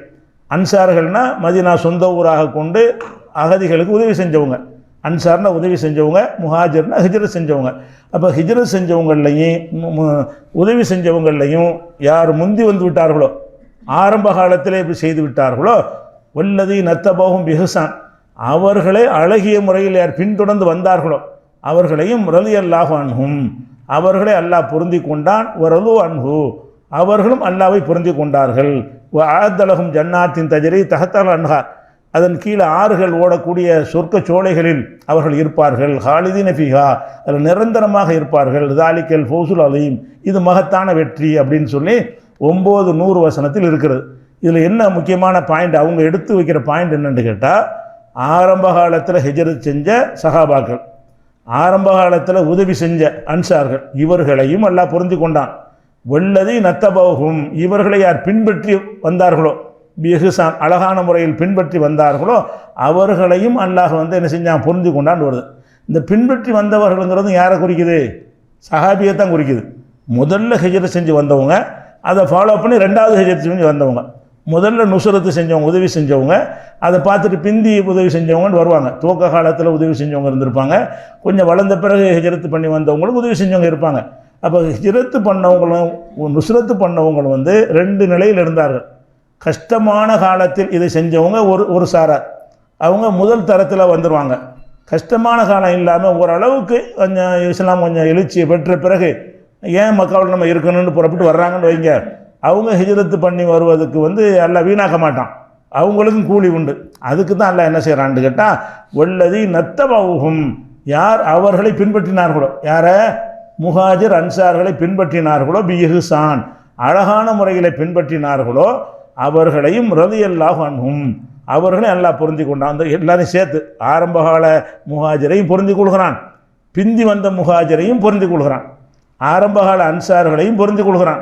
அன்சார்கள்னா மதீனா சொந்த ஊராக கொண்டு அகதிகளுக்கு உதவி செஞ்சவங்க. அன்சார்னா உதவி செஞ்சவங்க, முஹாஜிர்னா ஹிஜ்ரத் செஞ்சவங்க. அப்போ ஹிஜ்ரத் செஞ்சவங்கள்லையும் உதவி செஞ்சவங்கள்லையும் யார் முந்தி வந்து விட்டார்களோ, ஆரம்ப காலத்திலே இப்படி செய்து விட்டார்களோ, வல்லதி நத்தபோகும் பிஹசான், அவர்களை அழகிய முறையில் யார் பின்தொடர்ந்து வந்தார்களோ அவர்களையும் ரலியல்லாஹு அன்ஹும், அவர்களை அல்லாஹ் பொருந்தி கொண்டான், வரலு அன்ஹு, அவர்களும் அல்லாஹ்வை பொருந்தி கொண்டார்கள். ஆதலகும் ஜன்னாத்தின் தஜரி தஹத்தல் அன்ஹா, அதன் கீழே ஆறுகள் ஓடக்கூடிய சொர்க்க சோலைகளில் அவர்கள் இருப்பார்கள். ஹாலிதீன ஃபீஹா, அதில் நிரந்தரமாக இருப்பார்கள். தாலிக்கல் ஃபௌசுல் அலீம், இது மகத்தான வெற்றி அப்படின்னு சொல்லி 9-100 வசனத்தில் இருக்கிறது. இதில் என்ன முக்கியமான பாயிண்ட், அவங்க எடுத்து வைக்கிற பாயிண்ட் என்னென்னு கேட்டால், ஆரம்ப காலத்தில் ஹிஜ்ரத் செஞ்ச சஹாபாக்கள், ஆரம்ப காலத்தில் உதவி செஞ்ச அன்சார்கள், இவர்களையும் அல்லாஹ் பொருந்தி கொண்டான். வல்லதி நத்தபோகும், இவர்களை யார் பின்பற்றி வந்தார்களோ, பிஹுசான் அழகான முறையில் பின்பற்றி வந்தார்களோ அவர்களையும் அல்லாஹ் வந்து என்ன செஞ்சான், பொருந்தி கொண்டான்னு வருது. இந்த பின்பற்றி வந்தவர்கள்ங்கிறது யாரை குறிக்குது, சஹாபியை தான் குறிக்குது. முதல்ல ஹிஜ்ரத் செஞ்சு வந்தவங்க, அதை ஃபாலோ பண்ணி 2வது ஹிஜ்ரத் செஞ்சு வந்தவங்க, முதல்ல நுஸ்ரத்து செஞ்சவங்க, உதவி செஞ்சவங்க, அதை பார்த்துட்டு பிந்தி உதவி செஞ்சவங்கன்னு வருவாங்க. துவக்க காலத்தில் உதவி செஞ்சவங்க இருந்திருப்பாங்க, கொஞ்சம் வளர்ந்த பிறகு ஹிஜ்ரத்து பண்ணி வந்தவங்களும் உதவி செஞ்சவங்க இருப்பாங்க. அப்போ ஹிஜ்ரத்து பண்ணவங்களும் நுஸ்ரத்து பண்ணவங்களும் வந்து 2 நிலையில் இருந்தார்கள். கஷ்டமான காலத்தில் இதை செஞ்சவங்க ஒரு சாரார், அவங்க முதல் தரத்தில் வந்துடுவாங்க. கஷ்டமான காலம் இல்லாமல் ஓரளவுக்கு கொஞ்சம் இஸ்லாம் கொஞ்சம் எழுச்சியை பெற்ற பிறகு ஏன் மக்காவில் நம்ம இருக்கணும்னு புறப்பட்டு வர்றாங்கன்னு வைங்க, அவங்க ஹிஜ்ரத்து பண்ணி வருவதுக்கு வந்து அல்லாஹ் வீணாக்க மாட்டான், அவங்களுக்கும் கூலி உண்டு. அதுக்கு தான் அல்லாஹ் என்ன செய்கிறான்னு கேட்டால், வல்லதி நத்தபவுஹும், யார் அவர்களை பின்பற்றினார்களோ, யாரை முஹாஜிர் அன்சார்களை பின்பற்றினார்களோ, பிஹுசான் அழகான முறைகளை பின்பற்றினார்களோ அவர்களையும் ரலியல்லாஹு அன்ஹும், அவர்களை அல்லாஹ் பொருந்தி கொண்டான். அந்த எல்லாரையும் சேர்த்து ஆரம்பகால முஹாஜிரையும் பொருந்தி கொள்கிறான், பிந்தி வந்த முஹாஜிரையும் பொருந்தி கொள்கிறான், ஆரம்பகால அன்சார்களையும் பொருந்தி கொள்கிறான்,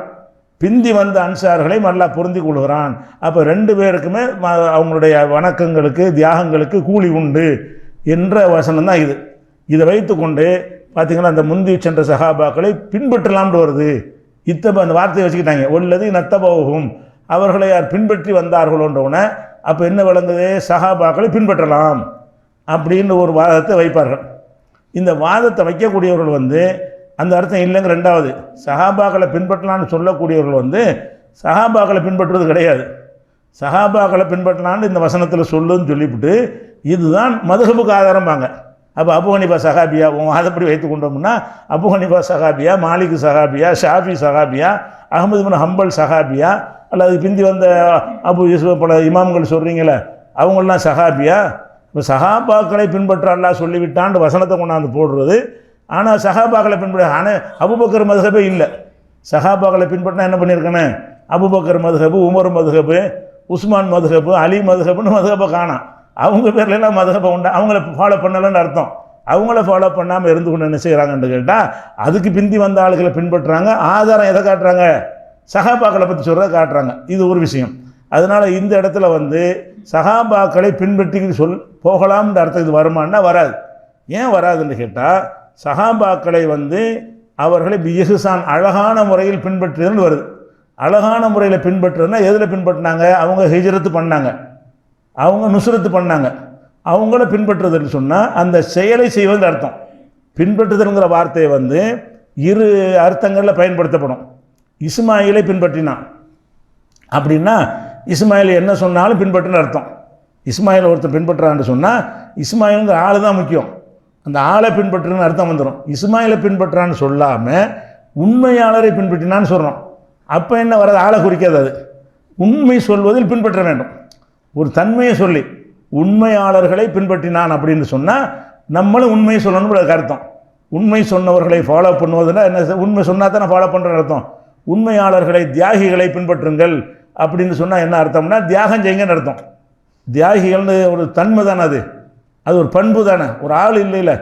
பிந்தி வந்த அன்சார்களை அல்லாஹ் பொருந்தி கொள்கிறான். அப்போ ரெண்டு பேருக்குமே அவங்களுடைய வணக்கங்களுக்கு தியாகங்களுக்கு கூலி உண்டு என்ற வசனம் தான் இது. இதை வைத்து கொண்டு பார்த்திங்கன்னா அந்த முந்தி சென்ற சஹாபாக்களை பின்பற்றலாம்னு வருது. அந்த வார்த்தையை வச்சுக்கிட்டாங்க. உள்ளது நத்தபோகும், அவர்களை யார் பின்பற்றி வந்தார்களோன்றவுடனே அப்போ என்ன விளங்குது, சஹாபாக்களை பின்பற்றலாம் அப்படின்னு ஒரு வாதத்தை வைப்பார்கள். இந்த வாதத்தை வைக்கக்கூடியவர்கள் அந்த அர்த்தம் இல்லைங்க. ரெண்டாவது, சஹாபாக்களை பின்பற்றலான்னு சொல்லக்கூடியவர்கள் சஹாபாக்களை பின்பற்றுவது கிடையாது. சஹாபாக்களை பின்பற்றலான்னு இந்த வசனத்தில் சொல்லுன்னு சொல்லிவிட்டு இதுதான் மதுஹபுக்கு ஆதாரம்பாங்க. அப்போ அபு ஹனீஃபா சஹாபியா, வாதப்படி வைத்து கொண்டோம்னா அபு ஹனீஃபா சஹாபியா, மாலிக் சஹாபியா, ஷாஃபி சஹாபியா, அஹமது பின் ஹம்பல் சஹாபியா, அல்லது பிந்தி வந்த அபு யூசுப் பல இமாம்கள் சொல்கிறீங்களே அவங்களாம் சஹாபியா. இப்போ சஹாபாக்களை பின்பற்ற அல்லாஹ் சொல்லிவிட்டான்னு வசனத்தை கொண்டாந்து போடுறது. ஆனால் சஹாபாக்களை பின்பற்ற ஆனால் அபுபக்கர் மதுஹபே இல்லை. சஹாபாக்களை பின்பற்றினா என்ன பண்ணியிருக்கேன்னு அபுபக்கர் மதுஹபு, உமர் மதுஹபு, உஸ்மான் மதுஹபு, அலி மதுஹபுன்னு மதுஹபை காணாம். அவங்க பேர்லாம் மதுஹபை உண்டா, அவங்கள ஃபாலோ பண்ணலன்னு அர்த்தம். அவங்கள ஃபாலோ பண்ணாமல் இருந்து கொண்டு என்ன செய்கிறாங்கன்னு கேட்டால் அதுக்கு பிந்தி வந்த ஆளுகளை பின்பற்றுறாங்க. ஆதாரம் எதை காட்டுறாங்க, சஹாபாக்களை பற்றி சொல்கிறத காட்டுறாங்க. இது ஒரு விஷயம். அதனால் இந்த இடத்துல சஹாபாக்களை பின்பற்றி போகலாம்ன்ற அர்த்தம் இது வருமானா வராது. ஏன் வராதுன்னு கேட்டால் சஹாபாக்களை அவர்களை பிஹ்சான் அழகான முறையில் பின்பற்றுதல்னு வருது. அழகான முறையில் பின்பற்றுறதுனா எதில் பின்பற்றினாங்க, அவங்க ஹிஜ்ரத்து பண்ணாங்க, அவங்க நுஸ்ரத்து பண்ணாங்க, அவங்கள பின்பற்றுதல்னு சொன்னால் அந்த செயலை செய்வது அர்த்தம். பின்பற்றுதல்ங்கிற வார்த்தையை இரு அர்த்தங்களில் பயன்படுத்தப்படும். இஸ்மாயிலை பின்பற்றினான் அப்படின்னா இஸ்மாயில் என்ன சொன்னாலும் பின்பற்றுன்னு அர்த்தம். இஸ்மாயில் ஒருத்தர் பின்பற்றான்னு சொன்னால் இஸ்மாயிலுங்கிற ஆள் தான் முக்கியம். அந்த ஆளை பின்பற்றுன்னு அர்த்தம் வந்துடும். இஸ்மாயிலை பின்பற்றான்னு சொல்லாமல் உண்மையாளரை பின்பற்றினான்னு சொல்கிறோம். அப்போ என்ன வராது, ஆளை குறிக்காது. அது உண்மை சொல்வதில் பின்பற்ற வேண்டும். ஒரு தன்மையை சொல்லி உண்மையாளர்களை பின்பற்றினான் அப்படின்னு சொன்னால் நம்மளும் உண்மையை சொல்லணும் அதுக்கு அர்த்தம். உண்மை சொன்னவர்களை ஃபாலோ பண்ணுவதுன்னா என்ன, உண்மை சொன்னால் தான் ஃபாலோ பண்ணுற அர்த்தம். உண்மையாளர்களை தியாகிகளை பின்பற்றுங்கள் அப்படின்னு சொன்னால் என்ன அர்த்தம்னா தியாகம் செய்யுங்கன்னு அர்த்தம். தியாகிகள்னு ஒரு தன்மை தானே, அது ஒரு பண்பு தானே. ஒரு ஆள் இல்லை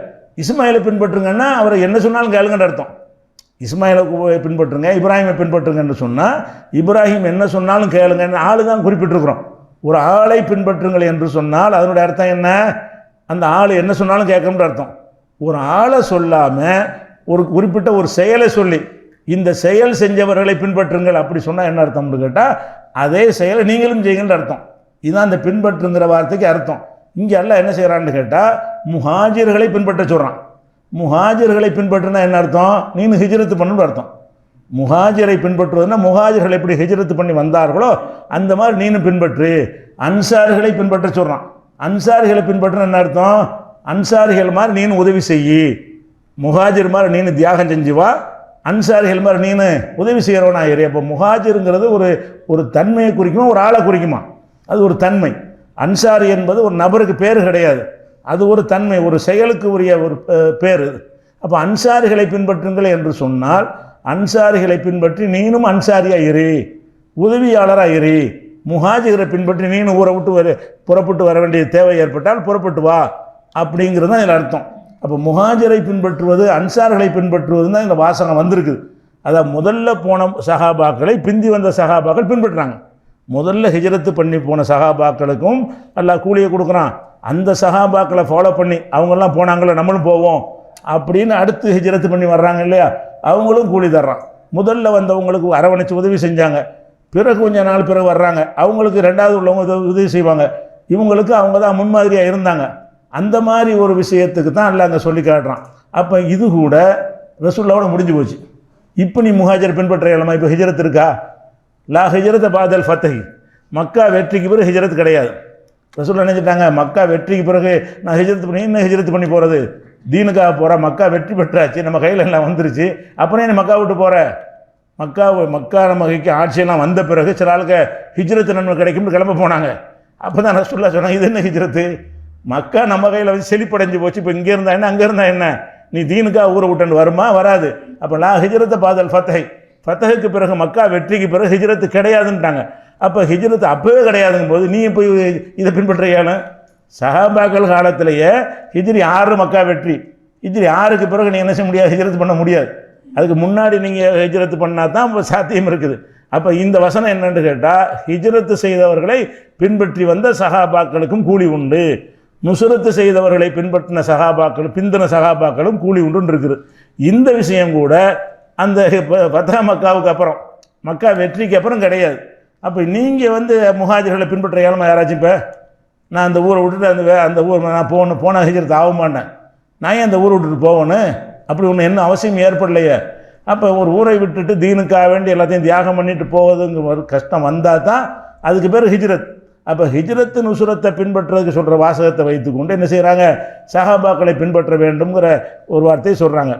இஸ்மாயிலை பின்பற்றுங்கன்னா அவரை என்ன சொன்னாலும் கேளுங்கன்னு அர்த்தம். இஸ்மாயிலை பின்பற்றுங்க, இப்ராஹிமை பின்பற்றுங்கன்னு சொன்னால் இப்ராஹிம் என்ன சொன்னாலும் கேளுங்கன்னு ஆளு தான் குறிப்பிட்டிருக்கிறோம். ஒரு ஆளை பின்பற்றுங்கள் என்று சொன்னால் அதனுடைய அர்த்தம் என்ன, அந்த ஆள் என்ன சொன்னாலும் கேட்கணுன்ற அர்த்தம். ஒரு ஆளை சொல்லாமல் ஒரு குறிப்பிட்ட ஒரு செயலை சொல்லி இந்த செயல் செஞ்சவர்களை பின்பற்றுங்கள் அப்படி சொன்னால் என்ன அர்த்தம்னு கேட்டால் அதே செயலை நீங்களும் செய்யுங்கன்ற அர்த்தம். இதுதான் இந்த பின்பற்றுங்கிற வார்த்தைக்கு அர்த்தம். இங்கே எல்லாம் என்ன செய்கிறான்னு கேட்டால் முஹாஜிர்களை பின்பற்ற சொல்கிறான். முஹாஜிர்களை பின்பற்றுனா என்ன அர்த்தம், நீனு ஹிஜ்ரத்து பண்ணுன்னு அர்த்தம். முஹாஜிரை பின்பற்றுவதுன்னா முஹாஜிர்கள் எப்படி ஹிஜ்ரத்து பண்ணி வந்தார்களோ அந்த மாதிரி நீனு பின்பற்று. அன்சாரிகளை பின்பற்ற சொல்கிறான். அன்சாரிகளை பின்பற்றுனா என்ன அர்த்தம், அன்சாரிகள் மாதிரி நீனு உதவி செய்யி, முஹாஜிர் மாதிரி நீனு தியாகம் செஞ்சு வா, அன்சாரிகள் மாதிரி நீனு உதவி செய்கிறவனா இரு. அப்போ முஹாஜிருங்கிறது ஒரு தன்மையை குறிக்குமா, ஒரு ஆளை குறிக்குமா, அது ஒரு தன்மை. அன்சாரி என்பது ஒரு நபருக்கு பேர் கிடையாது, அது ஒரு தன்மை, ஒரு செயலுக்கு உரிய ஒரு பேர். அப்போ அன்சாரிகளை பின்பற்றுங்கள் என்று சொன்னால் அன்சாரிகளை பின்பற்றி நீனும் அன்சாரியாக இரு, உதவியாளராக இரு. முஹாஜிரை பின்பற்றி நீனும் ஊரை விட்டு புறப்பட்டு வர வேண்டிய தேவை ஏற்பட்டால் புறப்பட்டு வா அப்படிங்கிறது தான் இதில் அர்த்தம். அப்போ முஹாஜிரை பின்பற்றுவது அன்சார்களை பின்பற்றுவது தான் இந்த வாசகம் வந்திருக்குது. அதான் முதல்ல போன சஹாபாக்களை பிந்தி வந்த சஹாபாக்கள் பின்பற்றுறாங்க. முதல்ல ஹிஜ்ரத்து பண்ணி போன சஹாபாக்களுக்கும் அல்லாஹ் கூலியை கொடுக்குறான். அந்த சஹாபாக்களை ஃபாலோ பண்ணி அவங்கெல்லாம் போனாங்களே நம்மளும் போவோம் அப்படின்னு அடுத்து ஹிஜ்ரத்து பண்ணி வர்றாங்க இல்லையா, அவங்களும் கூலி தர்றான். முதல்ல வந்தவங்களுக்கு அரவணைச்சு உதவி செஞ்சாங்க, பிறகு கொஞ்ச நாள் பிறகு வர்றாங்க, அவங்களுக்கு ரெண்டாவது உள்ளவங்க உதவி செய்வாங்க, இவங்களுக்கு அவங்க தான் முன்மாதிரியாக இருந்தாங்க. அந்த மாதிரி ஒரு விஷயத்துக்கு தான் அல்லாஹ் அங்கே சொல்லி காட்டுறான். அப்போ இது கூட ரசூலுல்லாஹோட முடிஞ்சு போச்சு. இப்போ நீ முஹாஜிர் பின்பற்ற இயலாமா, இப்போ ஹிஜ்ரத் இருக்கா? லா ஹிஜ்ரத் பாதல் ஃபத்தஹி, மக்கா வெற்றிக்கு பிறகு ஹிஜ்ரத் கிடையாது. ரசூலுல்லாஹ் நினைச்சிட்டாங்க மக்கா வெற்றிக்கு பிறகு நான் ஹிஜ்ரத் பண்ணி இன்னும் ஹிஜ்ரத் பண்ணி போகிறது, தீனுக்காக போகிற, மக்கா வெற்றி பெற்றாச்சு, நம்ம கையில் எல்லாம் வந்துருச்சு, அப்புறம் நீ மக்கா விட்டு போகிற, மக்கா நம்ம கைக்கு ஆட்சியெல்லாம் வந்த பிறகு சில ஆளுக்கு ஹிஜ்ரத்து நன்மை கிடைக்கும்னு கிளம்ப போனாங்க. அப்போ தான் ரசூலுல்லாஹ் சொன்னாங்க இது என்ன ஹிஜ்ரத்து, மக்கா நம்ம கையில் வந்து செழிப்படைஞ்சு போச்சு, இப்போ இங்கே இருந்தா என்ன அங்கே இருந்தா என்ன, நீ தீனுக்காக ஊரை விட்டுன்னு வருமா, வராது. அப்போ லா ஹிஜ்ரத்தை பாதல் ஃபத்தஹி, ஃபத்தஹுக்கு பிறகு மக்கா வெற்றிக்கு பிறகு ஹிஜ்ரத்து கிடையாதுன்ட்டாங்க. அப்போ ஹிஜ்ரத்து அப்போவே கிடையாதுங்கும் போது நீ போய் இதை பின்பற்றையானு. சஹாபாக்கள் காலத்திலேயே ஹிஜ்ரி 6 மக்கா வெற்றி, ஹிஜ்ரி 6க்கு பிறகு நீங்கள் என்ன செய்ய முடியாது, ஹிஜ்ரத்து பண்ண முடியாது. அதுக்கு முன்னாடி நீங்கள் ஹிஜ்ரத்து பண்ணால் தான் சாத்தியம் இருக்குது. அப்போ இந்த வசனம் என்னன்னு கேட்டால், ஹிஜ்ரத்து செய்தவர்களை பின்பற்றி வந்த சஹாபாக்களுக்கும் கூலி உண்டு, நுசுரத்து செய்தவர்களை பின்பற்றின சஹாபாக்கள் பிந்தின சஹாபாக்களும் கூலி உண்டுன்னு இருக்குது. இந்த விஷயம் கூட அந்த ஃபத்ஹ் மக்காவுக்கு அப்புறம், மக்கா வெற்றிக்கு அப்புறம் கிடையாது. அப்போ நீங்கள் வந்து முஹாஜிர்களை பின்பற்ற ஏழமா யாராச்சும், இப்போ நான் அந்த ஊரை விட்டுட்டு அந்த ஊர் நான் போன ஹிஜ்ரத் ஆக மாட்டேன், நான் ஏன் அந்த ஊரை விட்டுட்டு போகணும்? அப்படி ஒன்று என்ன அவசியம் ஏற்படலையே. அப்போ ஒரு ஊரை விட்டுட்டு தீனுக்காக வேண்டி எல்லாத்தையும் தியாகம் பண்ணிட்டு போவதுங்கிற ஒரு கஷ்டம் வந்தால் தான் அதுக்கு பேர் ஹிஜ்ரத். அப்போ ஹிஜ்ரத்து நுசுரத்தை பின்பற்றுறதுக்கு சொல்கிற வாசகத்தை வைத்துக்கொண்டு என்ன செய்கிறாங்க, சஹாபாக்களை பின்பற்ற வேண்டும்ங்கிற ஒரு வார்த்தையை சொல்கிறாங்க.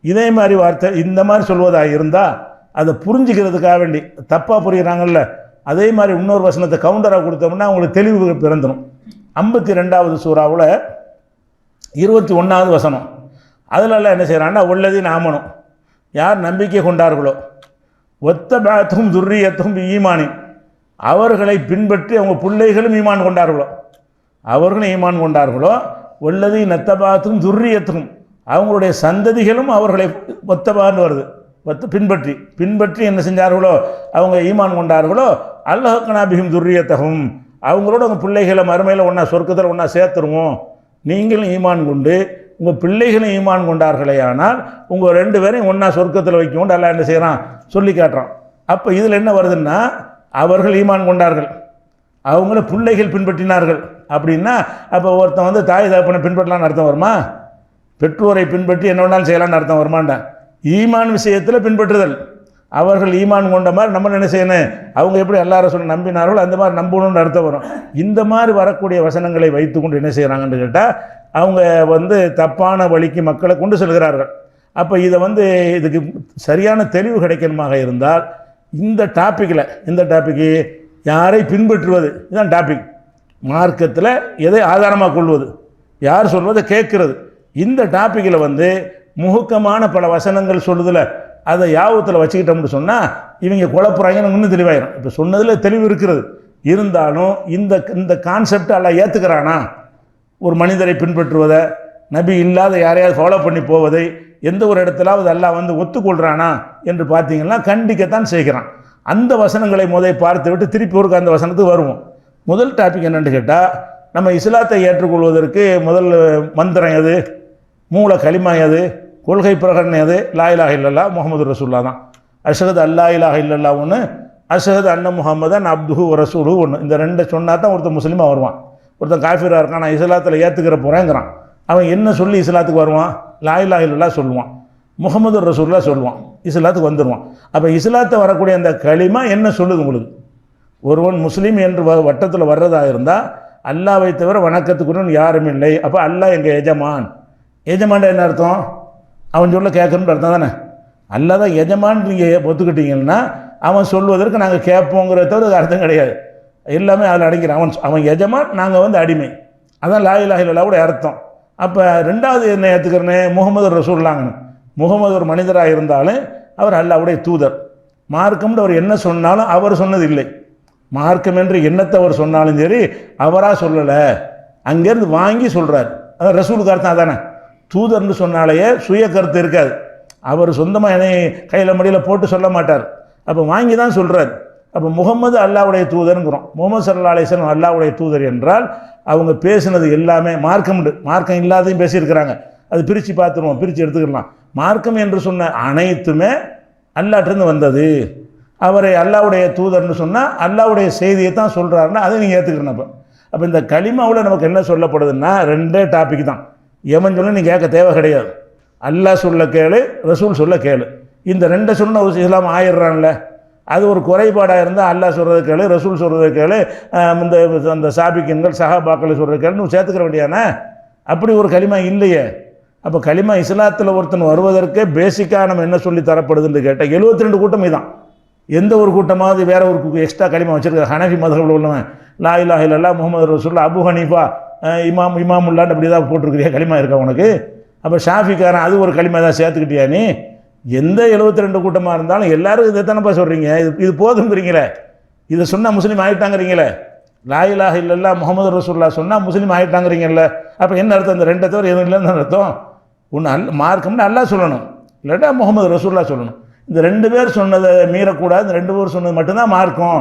இதே மாதிரி வார்த்தை இந்த மாதிரி சொல்வதாக இருந்தால் அதை புரிஞ்சுக்கிறதுக்காக வேண்டி, தப்பாக புரிகிறாங்கல்ல, அதே மாதிரி இன்னொரு வசனத்தை கவுண்டராக கொடுத்தோம்னா அவங்களுக்கு தெளிவு பிறந்துடும். 52வது சூறாவில் 21வது வசனம், அதிலெல்லாம் என்ன செய்கிறாங்கன்னா, உள்ளதி நாமனும், யார் நம்பிக்கை கொண்டார்களோ, ஒத்த பாத்தும் துர்ரியத்தும் ஈமானின், அவர்களை பின்பற்றி அவங்க பிள்ளைகளும் ஈமான் கொண்டார்களோ, அவர்களும் ஈமான் கொண்டார்களோ, உள்ளதி நத்தபாத்தும் துர்ரியத்தும், அவங்களுடைய சந்ததிகளும் அவர்களை ஒத்தபான்னு வருது, பின்பற்றி என்ன செஞ்சார்களோ அவங்க ஈமான் கொண்டார்களோ, அல்லாஹ்கனாபிஹிம் துர்ரியத்தகும், அவங்களோட உங்கள் பிள்ளைகளை மறுமையில் ஒன்றா சொர்க்கத்தில் ஒன்றா சேர்த்துருவோம், நீங்களும் ஈமான் கொண்டு உங்கள் பிள்ளைகளும் ஈமான் கொண்டார்களே, ஆனால் உங்கள் 2 பேரையும் ஒன்றா சொர்க்கத்தில் வைக்கணும் அல்லாஹ் என்ன செய்கிறான் சொல்லி காட்டுறான். அப்போ இதில் என்ன வருதுன்னா, அவர்கள் ஈமான் கொண்டார்கள், அவங்கள பிள்ளைகள் பின்பற்றினார்கள் அப்படின்னா, அப்போ ஒருத்தன் வந்து தாய் தகப்பனை பின்பற்றலான்னு அர்த்தம் வருமா? பெற்றோரை பின்பற்றி என்ன வேணாலும் செய்யலான்னு அர்த்தம் வருமாண்டா? ஈமான் விஷயத்தில் பின்பற்றுதல், அவர்கள் ஈமான் கொண்ட மாதிரி நம்ம என்ன செய்யணும், அவங்க எப்படி எல்லா ரசூலும் நம்பினார்களோ அந்த மாதிரி நம்பணும்னு அர்த்தம் வரும். இந்த மாதிரி வரக்கூடிய வசனங்களை வைத்துக்கொண்டு என்ன செய்கிறாங்கன்னு கேட்டால், அவங்க வந்து தப்பான வழிக்கு மக்களை கொண்டு செல்கிறார்கள். அப்போ இதை வந்து இதுக்கு சரியான தெளிவு கிடைக்கணுமாக இருந்தால் இந்த டாப்பிக்கில், இந்த டாப்பிக்கு யாரை பின்பற்றுவது இதுதான் டாபிக். மார்க்கத்தில் எதை ஆதாரமாக கொள்வது, யார் சொல்வதை கேட்குறது, இந்த டாப்பிக்கில் வந்து முழுக்கமான பல வசனங்கள் சொல்லுதில் அதை யாபத்தில் வச்சுக்கிட்டோம்னு சொன்னால் இவங்க குழப்புறாங்கன்னு இன்னும் தெளிவாயிரும். இப்போ சொன்னதில் தெளிவு இருக்கிறது, இருந்தாலும் இந்த கான்செப்ட் எல்லாம் ஏற்றுக்கிறானா? ஒரு மனிதரை பின்பற்றுவதை, நபி இல்லாத யாரையாவது ஃபாலோ பண்ணி போவதை எந்த ஒரு இடத்துலாவது அல்லாஹ் வந்து ஒத்துக்கொள்கிறானா என்று பார்த்தீங்கன்னா கண்டிக்கத்தான் செய்கிறான். அந்த வசனங்களை பார்த்து விட்டு திருப்பி ஒருக்கு அந்த வசனத்துக்கு வருவோம். முதல் டாபிக் என்னென்னு கேட்டால், நம்ம இஸ்லாத்தை ஏற்றுக்கொள்வதற்கு முதல் மந்திரம் எது, மூல கலிமா எது, கொள்கை பிரகடனம் எது? லா இலாஹ இல்லல்லாஹ் முஹம்மது ரசூலுல்லாஹ் தான். அஷ்ஹது அல்லா இலாஹ இல்லல்லாஹ் ஒன்று, அஷ்ஹது அன்ன முஹம்மதன் அப்துஹு ரசூலுஹு ஒன்று. இந்த 2 சொன்னால் தான் ஒருத்தன் முஸ்லீமாக வருவான். ஒருத்தன் காஃபிராக இருக்கான், நான் இஸ்லாத்தில் ஏற்றுக்கிற போகிறேங்கிறான், அவன் என்ன சொல்லி இஸ்லாத்துக்கு வருவான்? லா இலாஹ இல்லல்லாஹ் சொல்லுவான், முஹம்மது ரசூலுல்லாஹ் சொல்லுவான், இஸ்லாத்துக்கு வந்துடுவான். அப்போ இஸ்லாத்தை வரக்கூடிய அந்த களிமா என்ன சொல்லுது உங்களுக்கு? ஒருவன் முஸ்லீம் என்று வட்டத்தில் வர்றதாக இருந்தால் அல்லாஹ்வை தவிர வணக்கத்துக்குன்னு யாரும் இல்லை, அப்போ அல்லாஹ் எங்கள் எஜமான். எஜமான் என்ன அர்த்தம்? அவன் சொல்ல கேட்கணும்னு அர்த்தம் தானே. அல்லாஹ் தான் எஜமான் நீங்கள் ஒத்துக்கிட்டீங்கன்னா அவன் சொல்வதற்கு நாங்கள் கேட்போங்கிறத தவிர அர்த்தம் கிடையாது. எல்லாமே அதில் அடங்கிறான். அவன் எஜமான், நாங்கள் வந்து அடிமை. அதான் லா இலாஹ இல்லல்லாஹ்வுடைய அர்த்தம். அப்போ 2வது என்ன ஏற்றுக்கிறனே, முஹம்மது ரசூலுல்லாஹ்னு. முகமது ஒரு மனிதராக இருந்தாலும் அவர் அல்லாஹ்வுடைய தூதர். மார்க்கம்னு அவர் என்ன சொன்னாலும் அவர் சொன்னது இல்லை. மார்க்கம் என்று என்னத்தை அவர் சொன்னாலும் சரி அவராக சொல்லலை, அங்கேருந்து வாங்கி சொல்கிறார். அதான் ரசூலுக்கு அர்த்தம் அதானே. தூதர்னு சொன்னாலேயே சுய கருத்து இருக்காது, அவர் சொந்தமாக என்னை கையில் மடியில் போட்டு சொல்ல மாட்டார், அப்போ வாங்கி தான் சொல்கிறார். அப்போ முகமது அல்லாஹ்வுடைய தூதருங்கிறோம். முகமது ஸல்லல்லாஹு அலைஹி வஸல்லம் அல்லாஹ்வுடைய தூதர் என்றால் அவங்க பேசினது எல்லாமே மார்க்கம் இல்லாதையும் பேசியிருக்கிறாங்க. அது பிரித்து பார்த்துருவோம், பிரித்து எடுத்துக்கலாம். மார்க்கம் என்று சொன்ன அனைத்துமே அல்லாஹ்ட்டிருந்து வந்தது. அவரை அல்லாஹ்வுடைய தூதர்னு சொன்னால் அல்லாஹ்வுடைய செய்தியை தான் சொல்கிறாருன்னா அதை நீங்கள் ஏற்றுக்கணும். அப்போ இந்த களிமாவில் நமக்கு என்ன சொல்லப்படுதுன்னா 2 டாபிக் தான். எவன் சொல்ல நீ கேட்க தேவை கிடையாது. அல்லாஹ் சொல்ல கேளு, ரசூல் சொல்ல கேளு. இந்த 2 சொன்ன இஸ்லாம் ஆயிடுறான்ல, அது ஒரு குறைபாடாக இருந்தால் அல்லாஹ் சொல்கிறது கேளு, ரசூல் சொல்கிறது கேளு, அந்த சாபிக்கன்கள் சஹாபாக்கள் சொல்கிறது கேளுன்னு சேர்த்துக்கிற வேண்டியானே. அப்படி ஒரு களிமா இல்லையே. அப்போ களிமா இஸ்லாத்தில் ஒருத்தன் வருவதற்கே பேசிக்காக நம்ம என்ன சொல்லி தரப்படுதுன்னு கேட்டால் 72 கூட்டம் இதுதான். எந்த ஒரு கூட்டமாவது வேற ஒரு எக்ஸ்ட்ரா களிமா வச்சுருக்காரு? ஹனஃபி மதஹபில் உள்ளவன் லா இலாஹ இல்லல்லாஹ் முஹம்மது ரசூலுல்லாஹ், அபு ஹனீஃபா இமாமுல்லான்னு அப்படி தான் போட்டிருக்கிறியா? களிமா இருக்கா உனக்கு? அப்போ ஷாஃபிக்காரன் அது ஒரு களிமா தான் சேர்த்துக்கிட்டியா நீ? எந்த 72 கூட்டமாக இருந்தாலும் எல்லாரும் இதை தானப்பா சொல்கிறீங்க. இது போதுங்கிறீங்களே, இதை சொன்னால் முஸ்லீம் ஆகிட்டாங்கிறீங்களே. லா இலாஹ இல்லல்லாஹ் முஹம்மது ரசூலுல்லாஹ் சொன்னால் முஸ்லீம் ஆகிட்டாங்கிறீங்கல்ல. அப்போ என்ன அர்த்தம்? இந்த 2 தவிர எதுவும் இல்லைன்னு அர்த்தம். ஒன்று மார்க்கம்னு அல்லாஹ் சொல்லணும், இல்லாட்டா முஹம்மது ரசூலுல்லாஹ் சொல்லணும். இந்த 2 பேர் சொன்னதை மீறக்கூடாது, இந்த 2 பேர் சொன்னது மட்டும்தான் மார்க்கம்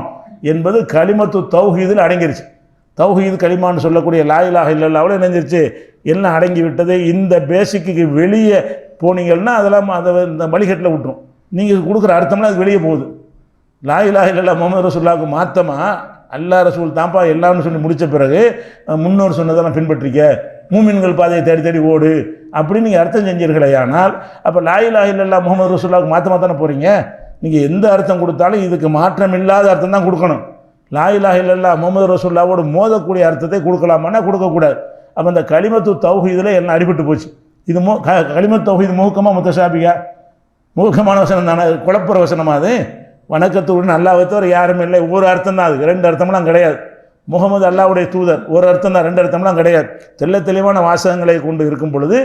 என்பது கலிமத்து தௌஹீதில் அடங்கிருச்சு. தௌஹீத் கலிமான்னு சொல்லக்கூடிய லா இலாஹ இல்லல்லாஹ்வுல இணைஞ்சிருச்சு, எல்லாம் அடங்கி விட்டது. இந்த பேசிக்கு வெளியே போனீங்கன்னா அதெல்லாம் அதை இந்த வழிகட்டில் விட்டுரும். நீங்கள் கொடுக்குற அர்த்தம்லாம் அது வெளியே போகுது. லா இலாஹ இல்லல்லாஹ் முஹம்மது ரசூலுல்லாஹ்வுக்கு மாத்தமா அல்லாஹ் ரசூல் தான்ப்பா எல்லாம்னு சொல்லி முடித்த பிறகு முன்னோர் சொன்னதெல்லாம் பின்பற்றிக்க, மூமின்கள் பாதையை தேடி தேடி ஓடு அப்படின்னு நீங்கள் அர்த்தம் செஞ்சீர்களே. ஆனால் அப்போ லா இலாஹ இல்லல்லாஹ் முஹம்மது ரசூலுல்லாஹ்வுக்கு மாற்றமாக தானே போகிறீங்க. நீங்கள் எந்த அர்த்தம் கொடுத்தாலும் இதுக்கு மாற்றம் இல்லாத அர்த்தம் தான் கொடுக்கணும். லா இலாஹ இல்லல்லாஹ் முஹம்மது ரசூலுல்லாஹ்வோடு மோதக்கூடிய அர்த்தத்தை கொடுக்கலாமான்னா கொடுக்கக்கூடாது. அப்போ அந்த கலிமத்து தௌஹீதில் எல்லாம் அடிபட்டு போச்சு. இது கலிமத்து தௌஹீது முஹக்கமா முத்தஷாபியா? முஹக்கமான வசனம் தானே, குழப்புற வசனமா? அது வணக்கத்துடன் அல்லாஹ்வை தவிர யாரும் இல்லை, ஒரு அர்த்தம் தான். அதுக்கு 2 அர்த்தம்லாம் கிடையாது. முகமது அல்லாஹ்வுடைய தூதர் ஒரு அர்த்தம் தான், 2 அர்த்தம்லாம் கிடையாது. தெள்ள தெளிவான வாசகங்களை கொண்டு இருக்கும் பொழுது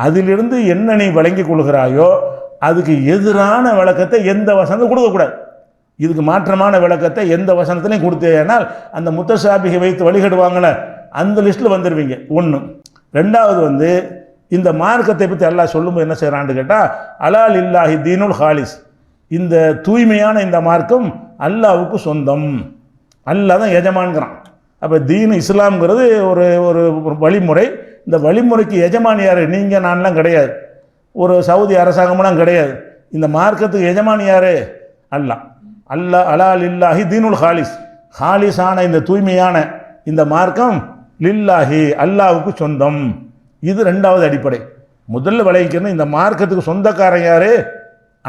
அதிலிருந்து என்ன நீ வழங்கி கொள்கிறாயோ அதுக்கு எதிரான விளக்கத்தை எந்த வசனத்தையும் கொடுக்கக்கூடாது. இதுக்கு மாற்றமான விளக்கத்தை எந்த வசனத்திலையும் கொடுத்தேனால் அந்த முத்தஷாபிகை வைத்து வழிகடுவாங்களே அந்த லிஸ்ட்டில் வந்துடுவீங்க. 1. 2வது இந்த மார்க்கத்தை பற்றி அல்லாஹ் சொல்லும்போது என்ன செய்கிறான்னு கேட்டால், அலால் இல்லாஹி தீனுல் ஹாலிஸ், இந்த தூய்மையான இந்த மார்க்கம் அல்லாஹ்வுக்கு சொந்தம், அல்லாஹ் தான் எஜமான்கிறான். அப்போ தீன் இஸ்லாம்ங்கிறது ஒரு ஒரு வழிமுறை. இந்த வழிமுறைக்கு எஜமான் யார்? நீங்கள் நான்லாம் கிடையாது, ஒரு சவுதி அரசாங்கம்லாம் கிடையாது. இந்த மார்க்கத்துக்கு எஜமான் யார்? அல்லாஹ். அல்லாஹ் அலால் இல்லாஹி தீனுல் ஹாலிஸ், ஹாலிஸான இந்த தூய்மையான இந்த மார்க்கம் லில்லாஹி அல்லாஹ்வுக்கு சொந்தம். இது 2வது அடிப்படை. முதல்ல விளைவிக்கணும், இந்த மார்க்கத்துக்கு சொந்தக்காரன் யார்?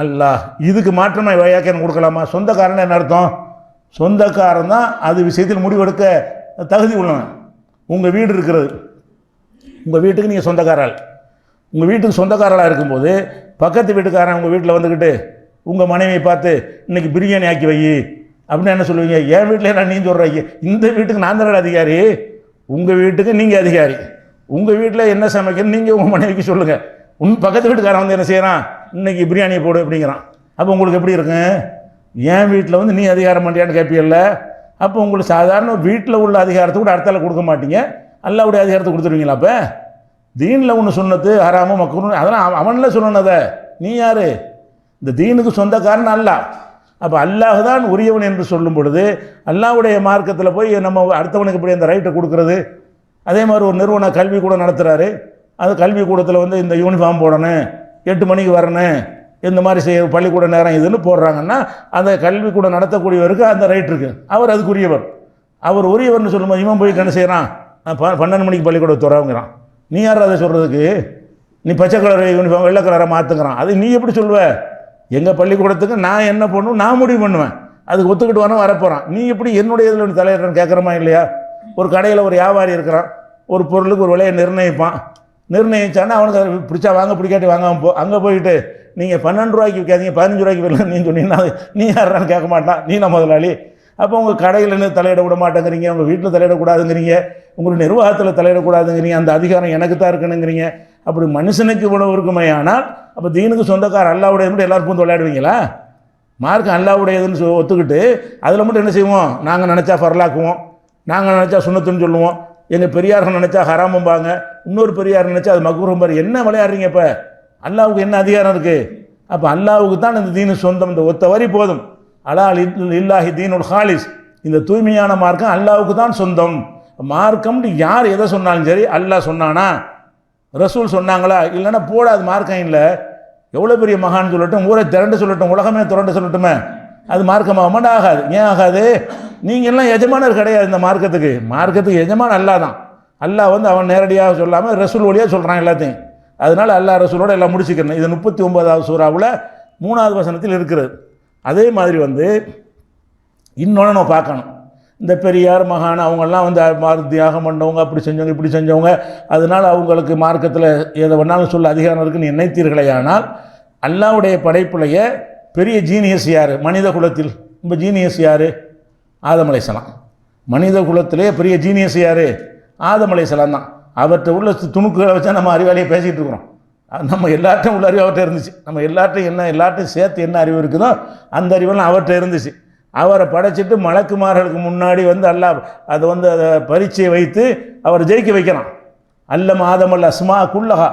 அல்லாஹ். இதுக்கு மாற்றமாக வியாக்கியானம் கொடுக்கலாமா? சொந்தக்காரன் என்ன அர்த்தம்? சொந்தக்காரன் தான் அது விஷயத்தில் முடிவெடுக்க தகுதி உள்ளவன். உங்கள் வீடு இருக்கிறது, உங்கள் வீட்டுக்கு நீங்கள் சொந்தக்காரால். உங்கள் வீட்டுக்கு சொந்தக்காரலாக இருக்கும்போது பக்கத்து வீட்டுக்காரன் உங்கள் வீட்டில் வந்துக்கிட்டு உங்கள் மனைவியை பார்த்து இன்றைக்கி பிரியாணி ஆக்கி வை அப்படின்னு என்ன சொல்லுவீங்க? என் வீட்டில் நான் நீ சொல்கிறீங்க, இந்த வீட்டுக்கு நான் தானே அதிகாரி, உங்கள் வீட்டுக்கு நீங்கள் அதிகாரி. உங்கள் வீட்டில் என்ன சமைக்கணும் நீங்கள் உங்கள் மனைவிக்கு சொல்லுங்கள். பக்கத்து வீட்டுக்காரன் என்ன செய்கிறான்? இன்றைக்கி பிரியாணியை போடு அப்படிங்கிறான். அப்போ உங்களுக்கு எப்படி இருக்கும்? என் வீட்டில் நீ அதிகாரம் பண்ணுறியான்னு கேட்பீல்ல. அப்போ உங்களுக்கு சாதாரண வீட்டில் உள்ள அதிகாரத்தை கூட அடுத்தால கொடுக்க மாட்டீங்க, அல்லாஹ்வுடைய அதிகாரத்தை கொடுத்துருவீங்களா? அப்போ தீனில் ஒன்று சொன்னது ஹராமும் மக்ரூஹ் அதெல்லாம் அவனில் சொல்லணுதை. நீ யார்? இந்த தீனுக்கு சொந்தக்காரன் அல்லாஹ். அப்போ அல்லாஹ் தான் உரியவன் என்று சொல்லும் பொழுது அல்லாஹ்வுடைய மார்க்கத்தில் போய் நம்ம அடுத்தவனுக்கு இப்படி அந்த ரைட்டை கொடுக்குறது. அதே மாதிரி ஒரு நிறுவன கல்வி கூட நடத்துகிறாரு, அது கல்வி கூடத்தில் இந்த யூனிஃபார்ம் போடணும், 8 மணிக்கு வரணும், இந்த மாதிரி செய்ய பள்ளிக்கூட நேரம் இதுன்னு போடுறாங்கன்னா அந்த கல்வி கூட நடத்தக்கூடியவருக்கு அந்த ரைட் இருக்குது, அவர் அதுக்குரியவர். அவர் உரியவர்னு சொல்லும்போது இவன் போய் என்ன செய்கிறான்? 12 மணிக்கு பள்ளிக்கூடம் துறவுங்கிறான். நீ யார் அதை சொல்கிறதுக்கு? நீ பச்சை கலர் யூனிஃபார்ம் வெள்ளை கலரை மாற்றுங்கிறான். அது நீ எப்படி சொல்லுவ? எங்கள் பள்ளிக்கூடத்துக்கு நான் என்ன பண்ணணும் நான் முடிவு பண்ணுவேன், அதுக்கு ஒத்துக்கிட்டு வரணும் வரப்போகிறான். நீ எப்படி என்னுடைய இதில் தலையிடன்னு கேட்குறமா இல்லையா? ஒரு கடையில் ஒரு வியாபாரி இருக்கிறான், ஒரு பொருளுக்கு ஒரு விலையை நிர்ணயிப்பான். நிர்ணயிச்சானா அவனுக்கு அதை பிடிச்சா வாங்க, பிடிக்காட்டி வாங்காமல் போ. அங்கே போயிட்டு நீங்கள் 12 ரூபாய்க்கு விற்காதீங்க, 15 ரூபாய்க்கு வரல நீ சொன்னீங்கன்னா நீ யாரான்னு கேட்க மாட்டான், நீ நான் முதலாளி. அப்போ உங்கள் கடையில் தலையிட விட மாட்டேங்கிறீங்க, உங்கள் வீட்டில் தலையிடக்கூடாதுங்கிறீங்க, உங்களுக்கு நிர்வாகத்தில் தலையிடக்கூடாதுங்கிறீங்க, அந்த அதிகாரம் எனக்கு தான் இருக்கணுங்கிறீங்க. அப்படி மனுஷனுக்கு இவ்வளவு இருக்குமே. ஆனால் அப்போ தீனுக்கு சொந்தக்கார அல்லாஹ்வுடைய மட்டும் எல்லாரும் பூந்து விளையாடுவீங்களா? மார்க்கம் அல்லாஹ்வுடையதுன்னு ஒத்துக்கிட்டு அதில் மட்டும் என்ன செய்வோம்? நாங்கள் நினச்சா ஃபர்லாக்குவோம், நாங்கள் நினச்சா சுன்னத்துன்னு சொல்லுவோம், எங்கள் பெரியார்கள் நினச்சா ஹராமும்பாங்க, இன்னொரு பெரியார் நினச்சா அது மக்ரூம்பாரு. என்ன விளையாடுறீங்க? இப்போ அல்லாஹ்வுக்கு என்ன அதிகாரம் இருக்குது? அப்போ அல்லாஹ்வுக்கு தான் இந்த தீனு சொந்தம். இந்த ஒத்த வரி போதும். அலால் இல்லாஹி தீனுல் ஹாலிஸ், இந்த தூய்மையான மார்க்கம் அல்லாஹ்வுக்கு தான் சொந்தம். மார்க்கம்னு யார் எதை சொன்னாலும் சரி, அல்லாஹ் சொன்னானா, ரசூல் சொன்னாங்களா, இல்லைன்னா போடாது மார்க்கம் இல்லை. எவ்வளோ பெரிய மகான் சொல்லட்டும், ஊரை திரண்டு சொல்லட்டும், உலகமே திரண்டு சொல்லட்டுமே, அது மார்க்கமாக ஆகாது. ஏன் ஆகாது? நீங்கள் எல்லாம் எஜமானர் கிடையாது இந்த மார்க்கத்துக்கு. மார்க்கத்துக்கு எஜமான் அல்லாஹ் தான். அல்லாஹ் அவன் நேரடியாக சொல்லாமல் ரசூல் வழியாக சொல்கிறான் எல்லாத்தையும். அதனால் அல்லாஹ் ரசூலோடு எல்லாம் முடிச்சுக்கிறேன். இது 39வது சூறாவில் 3வது வசனத்தில் இருக்கிறது. அதே மாதிரி இன்னொன்று நம்ம பார்க்கணும். இந்த பெரியார் மகான் அவங்கெல்லாம் தியாகம் பண்ணவங்க, அப்படி செஞ்சவங்க இப்படி செஞ்சவங்க, அதனால் அவங்களுக்கு மார்க்கத்தில் எதை வேணாலும் சொல்ல அதிகாரம் இருக்குன்னு நினைத்தீர்களே. ஆனால் அல்லாஹ்வுடைய படைப்புலையே பெரிய ஜீனியஸ் யார்? மனித குலத்தில் ரொம்ப ஜீனியஸ் யார்? ஆதம் அலைஹிஸ்ஸலாம். மனித குலத்திலே பெரிய ஜீனியஸ் யார்? ஆதம் அலைஹிஸ்ஸலாம் தான். அவர்கிட்ட உள்ள துணுக்குகளை வச்சா நம்ம அறிவாளியை பேசிகிட்டு இருக்கிறோம். நம்ம எல்லார்ட்டும் உள்ள அறிவு அவர்கிட்ட இருந்துச்சு. நம்ம எல்லார்ட்டையும் சேர்த்து என்ன அறிவு இருக்குதோ அந்த அறிவெல்லாம் அவர்கிட்ட இருந்துச்சு. அவரை படைச்சிட்டு மலக்குமார்களுக்கு முன்னாடி அல்லாஹ் அதை அதை பரீட்சையை வைத்து அவர் ஜெயிக்க வைக்கிறான். அல்லம் ஆதம் அல்ல அஸ்மா குல்லஹா,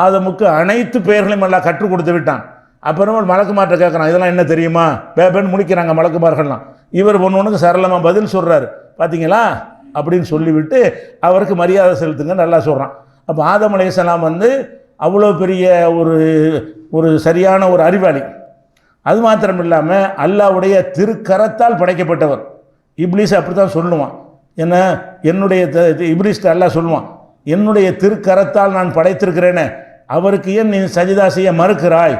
ஆதமுக்கு அனைத்து பெயர்களையும் அல்லாஹ் கற்றுக் கொடுத்து விட்டான். அப்புறமா மலக்குமார்ட்ட கேட்குறான், இதெல்லாம் என்ன தெரியுமா, பேபேன்னு முடிக்கிறாங்க மலக்குமார்கள்லாம். இவர் ஒன்றுக்கு சரளமாக பதில் சொல்கிறாரு, பார்த்தீங்களா அப்படின்னு சொல்லிவிட்டு அவருக்கு மரியாதை செலுத்துங்க நல்லா சொல்கிறான். அப்போ ஆதம் அலைஹிஸ்ஸலாம் வந்து அவ்வளோ பெரிய ஒரு ஒரு சரியான ஒரு அறிவாளி. அது மாத்திரம் இல்லாமல் அல்லாஹ்வுடைய திருக்கரத்தால் படைக்கப்பட்டவர். இப்லீஸ் அப்படி தான் சொல்லுவான், என்ன என்னுடைய இப்லீஸ்ட்டு அல்லாஹ் சொல்லுவான், என்னுடைய திருக்கரத்தால் நான் படைத்திருக்கிறேனே, அவருக்கு ஏன் நீ சஜிதா செய்ய மறுக்கிறாய்,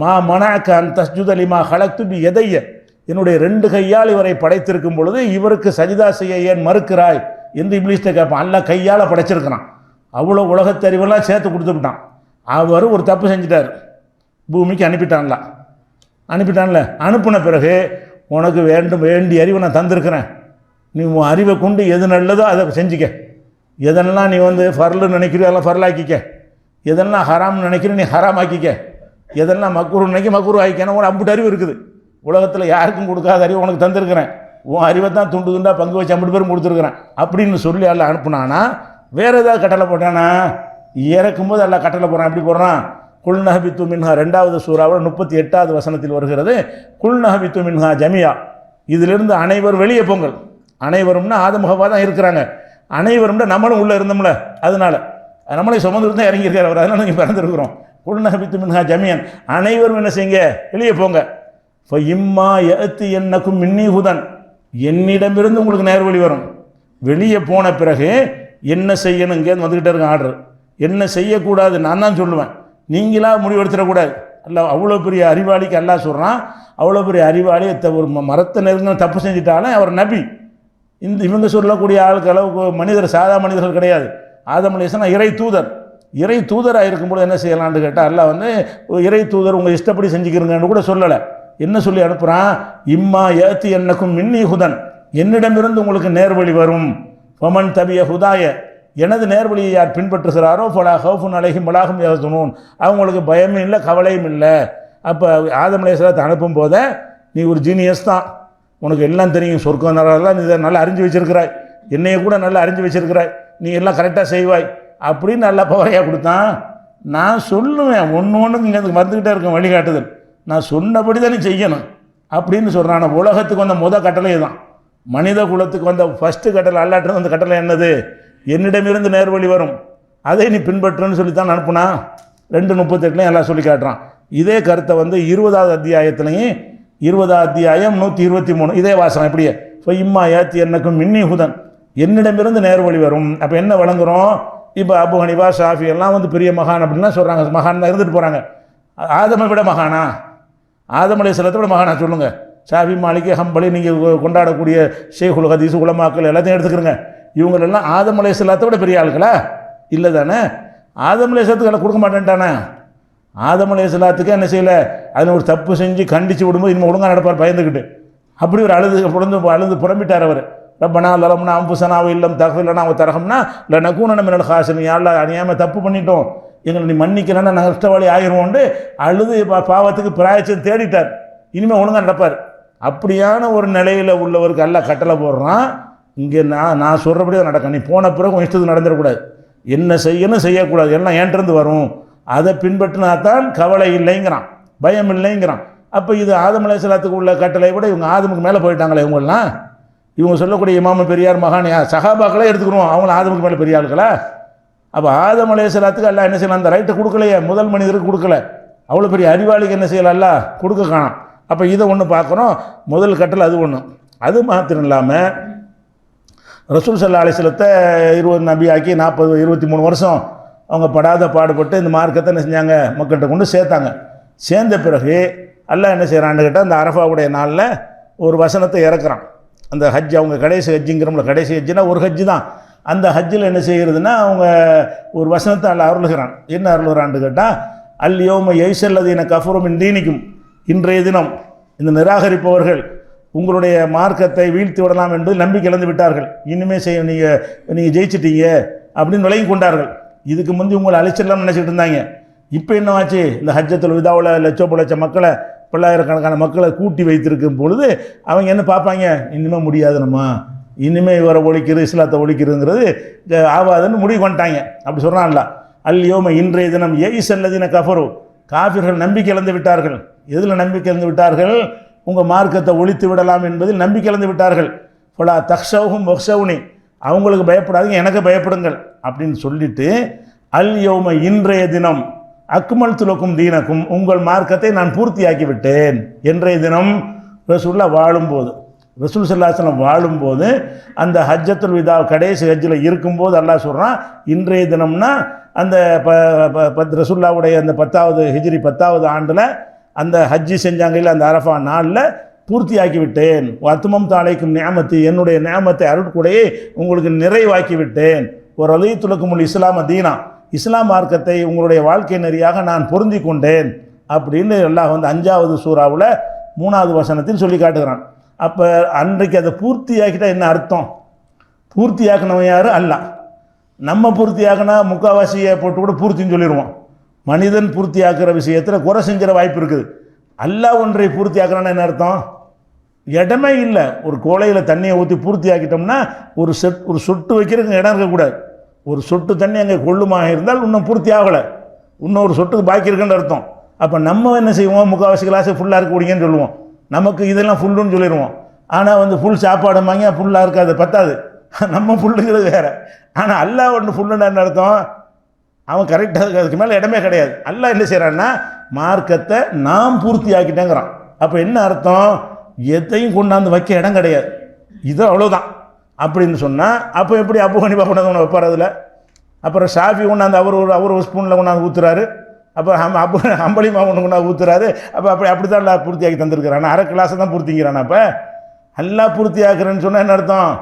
மா மனஅக அன் தஸ்ஜுத லிமா ஹலக்து பி யதைய, என்னுடைய 2 கையால் இவரை படைத்திருக்கும் பொழுது இவருக்கு சஜிதா செய்ய ஏன் மறுக்கிறாய் என்று இப்லீஸ்ட்டை கேட்பான். அல்லாஹ் கையால் படைச்சிருக்கிறான், அவ்வளோ உலகத்தறிவெல்லாம் சேர்த்து கொடுத்துவிட்டான். அவர் ஒரு தப்பு செஞ்சிட்டார், பூமிக்கு அனுப்பிட்டான்ல. அனுப்பின பிறகு உனக்கு வேண்டிய அறிவை நான் தந்திருக்கிறேன், நீ உன் அறிவை கொண்டு எது நல்லதோ அதை செஞ்சுக்க, எதெல்லாம் நீ வந்து ஃபர்லுன்னு நினைக்கிறியோ அதெல்லாம் ஃபர்லாக்கிக்க, எதெல்லாம் ஹராம்னு நினைக்கிறீ நீ ஹராம் ஆக்கிக்க, எதெல்லாம் மக்குரு நினைக்க மக்குரு ஆக்கிக்கணும். உனக்கு அம்பிட்டு அறிவு இருக்குது, உலகத்தில் யாருக்கும் கொடுக்காத அறிவு உனக்கு தந்திருக்கிறேன், உன் அறிவை தான் துண்டு துண்டாக பங்கு வச்சு 50 பேரும் கொடுத்துருக்குறேன் அப்படின்னு சொல்லி எல்லாம் அனுப்புனானா வேறு ஏதாவது கட்டளை போட்டானா? இறக்கும்போது எல்லாம் கட்டளை போடுறான். எப்படி போடுறான்? குல் நஹபித்து மின்ஹா 2வது சூராவில் 38வது வசனத்தில் வருகிறது, குல் நஹபித்து மின்ஹா ஜமியா, இதிலிருந்து அனைவரும் வெளியே போங்கள். அனைவரும்னா ஆதம் ஹவ்வா தான் இருக்கிறாங்க, அனைவரும்னா நம்மளும் உள்ளே இருந்தோம்ல, அதனால நம்மளை சுமந்து தான் இறங்கியிருக்கார் அவர், அதனால நீங்கள் பிறந்திருக்கிறோம். குல் நஹபித்து மின்ஹா ஜமியன், அனைவரும் என்ன செய்யுங்க, வெளியே போங்க. இப்போ இம்மா எத்து என்னக்கும் மின்னி ஹுதன், என்னிடமிருந்து உங்களுக்கு நேர்வழி வரும். வெளியே போன பிறகு என்ன செய்யணும், இங்கேருந்து வந்துக்கிட்டே இருக்க ஆர்டர், என்ன செய்யக்கூடாது நான் தான் சொல்லுவேன், நீங்களாக முடிவெடுத்துடக்கூடாது. அல்லாஹ் அவ்வளோ பெரிய அறிவாளிக்கு அல்லாஹ் சொல்கிறான், அவ்வளோ பெரிய அறிவாளி ஒரு மரத்தை நெருங்க தப்பு செஞ்சுட்டாலும் அவர் நபி. இவங்க சொல்லக்கூடிய ஆளுக்கு அளவுக்கு மனிதர், சாதா மனிதர்கள் கிடையாது. ஆதம் அலைஹிஸ்ஸலாம் இறை தூதராக இருக்கும்போது என்ன செய்யலான்னு கேட்டால் அல்லாஹ் வந்து இறை தூதர் உங்கள் இஷ்டப்படி செஞ்சுக்கிறீங்கன்னு கூட சொல்லலை. என்ன சொல்லி அனுப்புகிறான்? இம்மா ஏத்தி என்னக்கும் மின்னி ஹுதன், என்னிடமிருந்து உங்களுக்கு நேர்வழி வரும். ஃபமன் தபிய ஹுதாய, எனது நேர்வழியை யார் பின்பற்றுகிறாரோ ஃபலா ஹவுஃபுன் அலைஹிம் வலாஹும் யஹ்சனூன், அவங்களுக்கு பயமும் இல்லை கவலையும் இல்லை. அப்போ ஆதம் அலைஹிஸ்ஸலாத்தை அனுப்பும் போதே நீ ஒரு ஜீனியஸ் தான், உனக்கு எல்லாம் தெரியும், சொர்க்கம் நரகம்லாம் நீ இதை நல்லா அறிஞ்சு வச்சிருக்கிறாய், என்னையை கூட நல்லா அறிஞ்சு வச்சிருக்கிறாய், நீ எல்லாம் கரெக்டாக செய்வாய் அப்படின்னு நல்லா பவரையாக கொடுத்தான். நான் சொல்லுவேன், ஒன்றுக்கு இங்கே மறந்துக்கிட்டே இருக்கேன் வழிகாட்டுதல், நான் சொன்னபடி தான் நீ செய்யணும் அப்படின்னு சொல்கிறான். உலகத்துக்கு வந்த கட்டளை தான், மனித குலத்துக்கு வந்த ஃபஸ்ட்டு கட்டளை அல்லாட்டு அந்த கட்டளை என்னது? என்னிடமிருந்து நேர்வழி வரும், அதை நீ பின்பற்றுன்னு சொல்லித்தான் அனுப்புனா. 2:38 எல்லாம் சொல்லி காட்டுறான். இதே கருத்தை வந்து 20வது அத்தியாயத்துலையும் 20வது அத்தியாயம் 123 இதே வாசகம் எப்படியே இப்போ இம்மா ஏத்தி என்னக்கும் மின்னி ஹுதன், என்னிடமிருந்து நேர்வழி வரும். அப்போ என்ன வழங்குறோம்? இப்போ அபு ஹனிஃபா ஷாஃபி எல்லாம் வந்து பெரிய மகான் அப்படின்லாம் சொல்கிறாங்க, மகான் தான் இருந்துட்டு போகிறாங்க. ஆதமை விட மகானா? ஆதம் அலைஹிஸ்ஸலாத்தை விட மகானா சொல்லுங்கள். ஷாஃபி மாலிகி ஹம்பலி நீங்கள் கொண்டாடக்கூடிய ஷேகுல் ஹதீஸ் உலமாக்கள் எல்லாத்தையும் எடுத்துக்கிறங்க, இவங்களெல்லாம் ஆதம் அலைஹிஸ்ஸலாத்தை விட பெரிய ஆளுங்களா? இல்லை தானே. ஆதம் அலைஹிஸ்ஸலாத்துக்கு கொடுக்க மாட்டேன்ட்டானே. ஆதம் அலைஹிஸ்ஸலாத்துக்கு என்ன செய்யலை, அதில் ஒரு தப்பு செஞ்சு கண்டித்து விடும்போது இனிமேல் ஒழுங்காக நடப்பார் பயந்துக்கிட்டு, அப்படி ஒரு அழுது புறம்பிட்டார் அவர். ரப்பனா லலம்னா அம்புசனா இல்லம் தகவலனா அவ தரகம்னா இல்லை நக்கூன மின்னல் ஹாசன், யாரில் அறியாமல் தப்பு பண்ணிட்டோம், எங்களை நீ மன்னிக்கிறேன்னா நாங்கள் நஷ்டவாளி ஆகிருவோண்டு அழுது பாவத்துக்கு பிராயச்சம் தேடிட்டார், இனிமேல் ஒழுங்காக நடப்பார். அப்படியான ஒரு நிலையில் உள்ளவருக்கு எல்லாம் கட்டளை போடுறான். இங்கே நான் சொல்கிறபடி தான் நடக்கும், நீ போன பிறகு உன் இஷ்டத்துக்கு நடந்துடக்கூடாது, என்ன செய்யணும் செய்யக்கூடாது, எல்லாம் ஏன்றிருந்து வரும், அதை பின்பற்றினா தான் கவலை இல்லைங்கிறான், பயம் இல்லைங்கிறான். அப்போ இது ஆதம் அலைஹிஸ்ஸலாத்துக்கு உள்ள கட்டளை விட இவங்க ஆதமுக்கு மேலே போயிட்டாங்களே இவங்கெல்லாம். இவங்க சொல்லக்கூடிய இமாம பெரியார் மகான் சஹாபாக்களே எடுத்துக்கிறோம், அவங்கள ஆதமுக்கு மேலே பெரிய ஆளுக்களா? அப்போ ஆதம் அலைஹிஸ்ஸலாத்துக்கு அல்லாஹ் என்ன செய்யலாம், அந்த ரைட்டை கொடுக்கலையே, முதல் மனிதருக்கு கொடுக்கல, அவ்வளோ பெரிய அறிவாளிக்கு என்ன செய்யலாம், அல்லாஹ் கொடுக்க காணாம். அப்போ இதை ஒன்று பார்க்குறோம், முதல் கட்டளை அது ஒன்று. அது மாத்திரம் இல்லாமல் ரசூல் ஸல்லல்லாஹு அலைஹி வஸல்லத்தை 20 நபி ஆக்கி 23 வருஷம் அவங்க படாத பாடுபட்டு இந்த மார்க்கத்தை என்ன செஞ்சாங்க, மக்கள்கிட்ட கொண்டு சேர்த்தாங்க. சேர்ந்த பிறகு அல்லாஹ் என்ன செய்கிறான்னு கேட்டால் அந்த அரஃபாவுடைய நாளில் ஒரு வசனத்தை இறக்குறான். அந்த ஹஜ், அவங்க கடைசி ஹஜ்ஜுங்கிறவங்கள, கடைசி ஹஜ்ஜுனா ஒரு ஹஜ்ஜு தான், அந்த ஹஜ்ஜில் என்ன செய்கிறதுனா அவங்க ஒரு வசனத்தை அல்ல அருளுகிறான். என்ன அருளுகிறான்னு கேட்டால், அல்யோம யைசல்லதீன கஃபரு மின் தீனிக்கும், இன்றைய தினம் இந்த நிராகரிப்பவர்கள் உங்களுடைய மார்க்கத்தை வீழ்த்தி விடலாம் என்று நம்பிக்கை இழந்து விட்டார்கள், இனிமேல் நீங்கள் ஜெயிச்சிட்டீங்க அப்படின்னு விலகி கொண்டார்கள். இதுக்கு முந்தி உங்களை அழிச்சிடலாம் நினச்சிட்டு இருந்தாங்க. இப்போ என்னவாச்சு, இந்த ஹஜ்ஜத்துல் விதாவில் லட்ச மக்களை, பல்லாயிரக்கணக்கான மக்களை கூட்டி வைத்திருக்கும் பொழுது அவங்க என்ன பார்ப்பாங்க, இனிமேல் முடியாது, நம்ம இனிமேல் இவரை ஒழிக்கிறது, இஸ்லாத்தை ஒழிக்கிறதுங்கிறது ஆகாதுன்னு முடிவு பண்ணிட்டாங்க. அப்படி சொல்கிறான்ல, அல்யோம இன்றைய தினம் யைஸல்லதீன கஃபரு, காஃபிர்கள் நம்பிக்கை இழந்து விட்டார்கள். எதில் நம்பிக்கை இழந்து விட்டார்கள்? உங்கள் மார்க்கத்தை ஒழித்து விடலாம் என்பதில் நம்பிக்கை இழந்து விட்டார்கள். ஃபலா தக்ஷவுஹும் வக்ஷவுனி, அவங்களுக்கு பயப்படாதீங்க, எனக்கு பயப்படுங்கள் அப்படின்னு சொல்லிட்டு, அல் யௌம, இன்றைய தினம், அக்மல்து லக்கும் தீனக்கும், உங்கள் மார்க்கத்தை நான் பூர்த்தியாக்கி விட்டேன். இன்றைய தினம் ரசூலுல்லாஹ் வாழும்போது, ரசூல் ஸல்லல்லாஹு அலைஹி வஸல்லம் வாழும்போது, அந்த ஹஜ்ஜத்துல் விதா கடைசி ஹஜ்ஜில் இருக்கும்போது அல்லாஹ் சொல்கிறான், இன்றைய தினம்னா அந்த ரசூலுல்லாஹ்வுடைய அந்த 10வது ஹிஜ்ரி 10வது ஆண்டில் அந்த ஹஜ்ஜி செஞ்சாங்க இல்லை, அந்த அரஃபா நாளில் பூர்த்தியாக்கி விட்டேன். அத்துமம் தாளைக்கும் நியாமத்தி, என்னுடைய நியாமத்தை அருட்கூடையே உங்களுக்கு நிறைவாக்கி விட்டேன். ஒரு ரலீத்துலக்குமுல் இஸ்லாம தீனா, இஸ்லாம் மார்க்கத்தை உங்களுடைய வாழ்க்கை நெறியாக நான் பொருந்தி கொண்டேன் அப்படின்னு அல்லாஹ் வந்து 5வது சூறாவில் 3வது வசனத்தில் சொல்லி காட்டுகிறான். அப்போ அன்றைக்கு அதை பூர்த்தியாக்கிட்டா என்ன அர்த்தம்? பூர்த்தியாக்கினவன் யார்? அல்லாஹ். நம்ம பூர்த்தியாக்கினா முக்காவாசியை போட்டு கூட பூர்த்தின்னு சொல்லிடுவோம். மனிதன் பூர்த்தியாக்குற விஷயத்தில் குறை செஞ்சிட வாய்ப்பு இருக்குது. அல்லாஹ் ஒன்றை பூர்த்தியாக்குறான்னு என்ன அர்த்தம்? இடமே இல்லை. ஒரு கோலையில் தண்ணியை ஊற்றி பூர்த்தியாக்கிட்டோம்னா ஒரு சொட்டு வைக்கிறதுக்கு இடம் இருக்கக்கூடாது. ஒரு சொட்டு தண்ணி அங்கே கொள்ளுமாக இருந்தால் இன்னும் பூர்த்தி ஆகலை, இன்னும் ஒரு சொட்டுக்கு பாக்கி இருக்குன்னு அர்த்தம். அப்போ நம்ம என்ன செய்வோம்? முக்கால்வாசி கிளாஸு ஃபுல்லாக இருக்க கூடியன்னு சொல்லுவோம். நமக்கு இதெல்லாம் ஃபுல்லுன்னு சொல்லிடுவோம். ஆனால் வந்து ஃபுல் சாப்பாடு வாங்கி ஃபுல்லாக இருக்காது, பத்தாது. நம்ம ஃபுல்லுங்கிறது வேறு. ஆனால் அல்லாஹ் ஒன்று ஃபுல்லுன்னு என்ன அர்த்தம்? அவன் கரெக்டாக, அதுக்கு மேலே இடமே கிடையாது. அல்லாஹ் என்ன செய்கிறான்னா, மார்க்கத்தை நாம் பூர்த்தி ஆக்கிட்டேங்கிறான். அப்போ என்ன அர்த்தம்? எதையும் கொண்டாந்து வைக்க இடம் கிடையாது, இது அவ்வளோதான் அப்படின்னு சொன்னால், அப்போ எப்படி அபூ ஹனீஃபா கொண்டாந்து வைப்பார் அதில்? அப்புறம் ஷாஃபி கொண்டாந்து அவர் ஒரு ஸ்பூனில் கொண்டாந்து ஊற்றுறாரு. அப்புறம் ஹம்பலி ஒன்று கொண்டாந்து ஊற்றுறாரு. அப்படி தான் எல்லாம் பூர்த்தியாக்கி தந்துருக்கிறான். அரை கிளாஸை தான் பூர்த்திங்கிறான். அப்போ அல்லாஹ் பூர்த்தி ஆக்குறேன்னு சொன்னால் என்ன அர்த்தம்?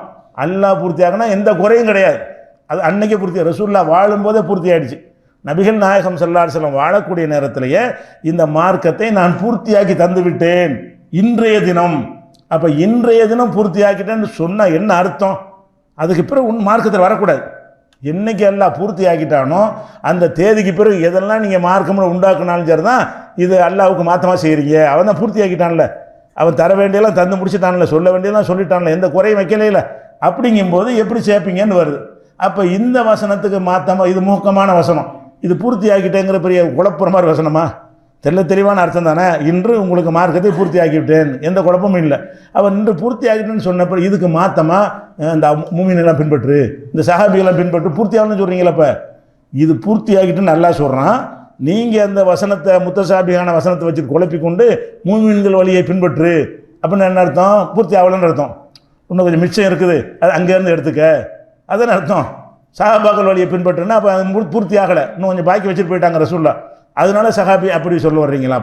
அல்லாஹ் பூர்த்தி ஆக்குனா எந்த குறையும் கிடையாது, அது அன்னைக்கே பூர்த்தி. ரசூலுல்லாஹ் வாழும்போதே பூர்த்தி ஆகிடுச்சு. நபிகள் நாயகம் ஸல்லல்லாஹு அலைஹி வஸல்லம் வாழக்கூடிய நேரத்திலேயே இந்த மார்க்கத்தை நான் பூர்த்தியாக்கி தந்து விட்டேன் இன்றைய தினம். அப்போ இன்றைய தினம் பூர்த்தியாக்கிட்டேன்னு சொன்னால் என்ன அர்த்தம்? அதுக்கு பிறகு மார்க்கத்தில் வரக்கூடாது. என்னைக்கு எல்லாம் பூர்த்தி ஆக்கிட்டானோ அந்த தேதிக்கு பிறகு எதெல்லாம் நீங்கள் மார்க்கம்னு உண்டாக்குனாலும் சரி தான், இது அல்லாவுக்கு மாற்றமாக செய்கிறீங்க. அவன் தான் பூர்த்தி ஆக்கிட்டான்ல, அவன் தர வேண்டியெல்லாம் தந்து முடிச்சுட்டான்ல, சொல்ல வேண்டியெல்லாம் சொல்லிட்டான்ல, எந்த குறையும் வைக்கலையில. அப்படிங்கும்போது எப்படி சேர்ப்பீங்கன்னு வருது. அப்போ இந்த வசனத்துக்கு மாற்றமாக இது முகமான வசனம், இது பூர்த்தி ஆக்கிட்டேங்கிற பெரிய குழப்புற மாதிரி வசனமா? தெளிவான அர்த்தம் தானே. இன்று உங்களுக்கு மார்க்கத்தை பூர்த்தி ஆக்கிவிட்டேன், எந்த குழப்பமும் இல்லை. அவன் இன்று பூர்த்தி ஆகிட்டேன்னு சொன்னப்போ இதுக்கு மாற்றமாக இந்த மூமினெல்லாம் பின்பற்று, இந்த சஹாபிகளாம் பின்பற்று, பூர்த்தி ஆகணும்னு சொல்கிறீங்களப்ப. இது பூர்த்தி ஆகிட்டுன்னு நல்லா சொல்கிறான். நீங்கள் அந்த வசனத்தை, முத்தசாபியான வசனத்தை வச்சு குழப்பிக்கொண்டு மூமின்கள் வழியை பின்பற்று அப்படின்னு என்ன அர்த்தம்? பூர்த்தி ஆகலன்னு அர்த்தம். இன்னும் கொஞ்சம் மிச்சம் இருக்குது, அது அங்கேருந்து எடுத்துக்க, அதுன்னு அர்த்தம். சஹாபாக்கள் வழியை பின்பற்றுன்னா அப்போ அது பூர்த்தி ஆகலை, இன்னும் கொஞ்சம் பாக்கி வச்சுட்டு போயிட்டாங்க ரசூலுல்லாஹ், அதனால சஹாபி அப்படி சொல்ல வர்றீங்களா?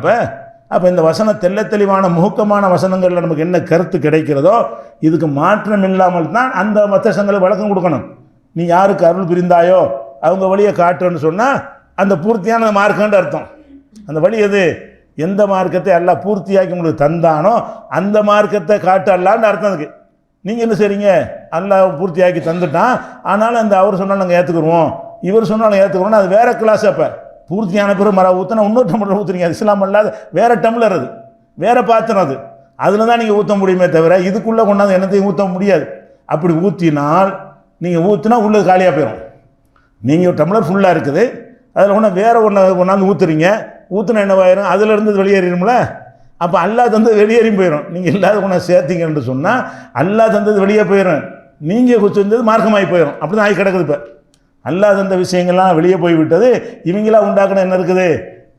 அப்போ இந்த வசனம் தெளிவான முகமான வசனங்களில் நமக்கு என்ன கருத்து கிடைக்கிறதோ இதுக்கு மாற்றம் இல்லாமல் தான் அந்த மத்தசங்களுக்கு வழக்கம் கொடுக்கணும். நீ யாருக்கு அருள் புரிந்தாயோ அவங்க வழியை காட்டுன்னு சொன்னால் அந்த பூர்த்தியான மார்க்கன்ற அர்த்தம். அந்த வழி எது? எந்த மார்க்கத்தை அல்லாஹ் பூர்த்தியாக்கி உங்களுக்கு தந்தானோ அந்த மார்க்கத்தை காட்டு அல்லான்னு அர்த்தம் இருக்குது. நீங்கள் என்ன செய்றீங்க? அல்லாஹ் பூர்த்தியாக்கி தந்துட்டான், ஆனாலும் அந்த அவர் சொன்னால் நாங்கள் ஏற்றுக்குருவோம், இவர் சொன்னாலும் ஏற்றுக்குறோம்னா அது வேறு கிளாஸ். அப்போ பூர்த்தியான பிறகு மர ஊற்றினா இன்னொரு டம்ளர் ஊற்றுறீங்க. அது இஸ்லாம் அல்லாத வேறு டம்ளர், அது வேறு பாத்திரம், அதில் தான் நீங்கள் ஊற்ற முடியுமே தவிர இதுக்குள்ளே கொண்டாந்து என்னத்தையும் ஊற்ற முடியாது. அப்படி ஊற்றினால் நீங்கள் ஊற்றினா உள்ளது காலியாக போயிடும். நீங்கள் டம்ளர் ஃபுல்லாக இருக்குது, அதில் ஒன்று வேறு கொண்டாந்து ஊற்றுறீங்க, ஊற்றினா என்னவாயிரும்? அதில் இருந்து வெளியேறிடும்ல. அப்போ அல்லாஹ் தந்தது வெளியேறியும் போயிடும். நீங்கள் இல்லாத கொண்டாந்து சேர்த்தீங்கன்னு சொன்னால் அல்லாஹ் தந்தது வெளியே போயிடும், நீங்கள் வந்தது மார்க்கமாகி போயிடும். அப்படி தான் ஆகி கிடக்குது. இப்போ அல்லாஹ் தந்த விஷயங்கள்லாம் வெளியே போய்விட்டது, இவங்களாம் உண்டாக்குன என்ன இருக்குது?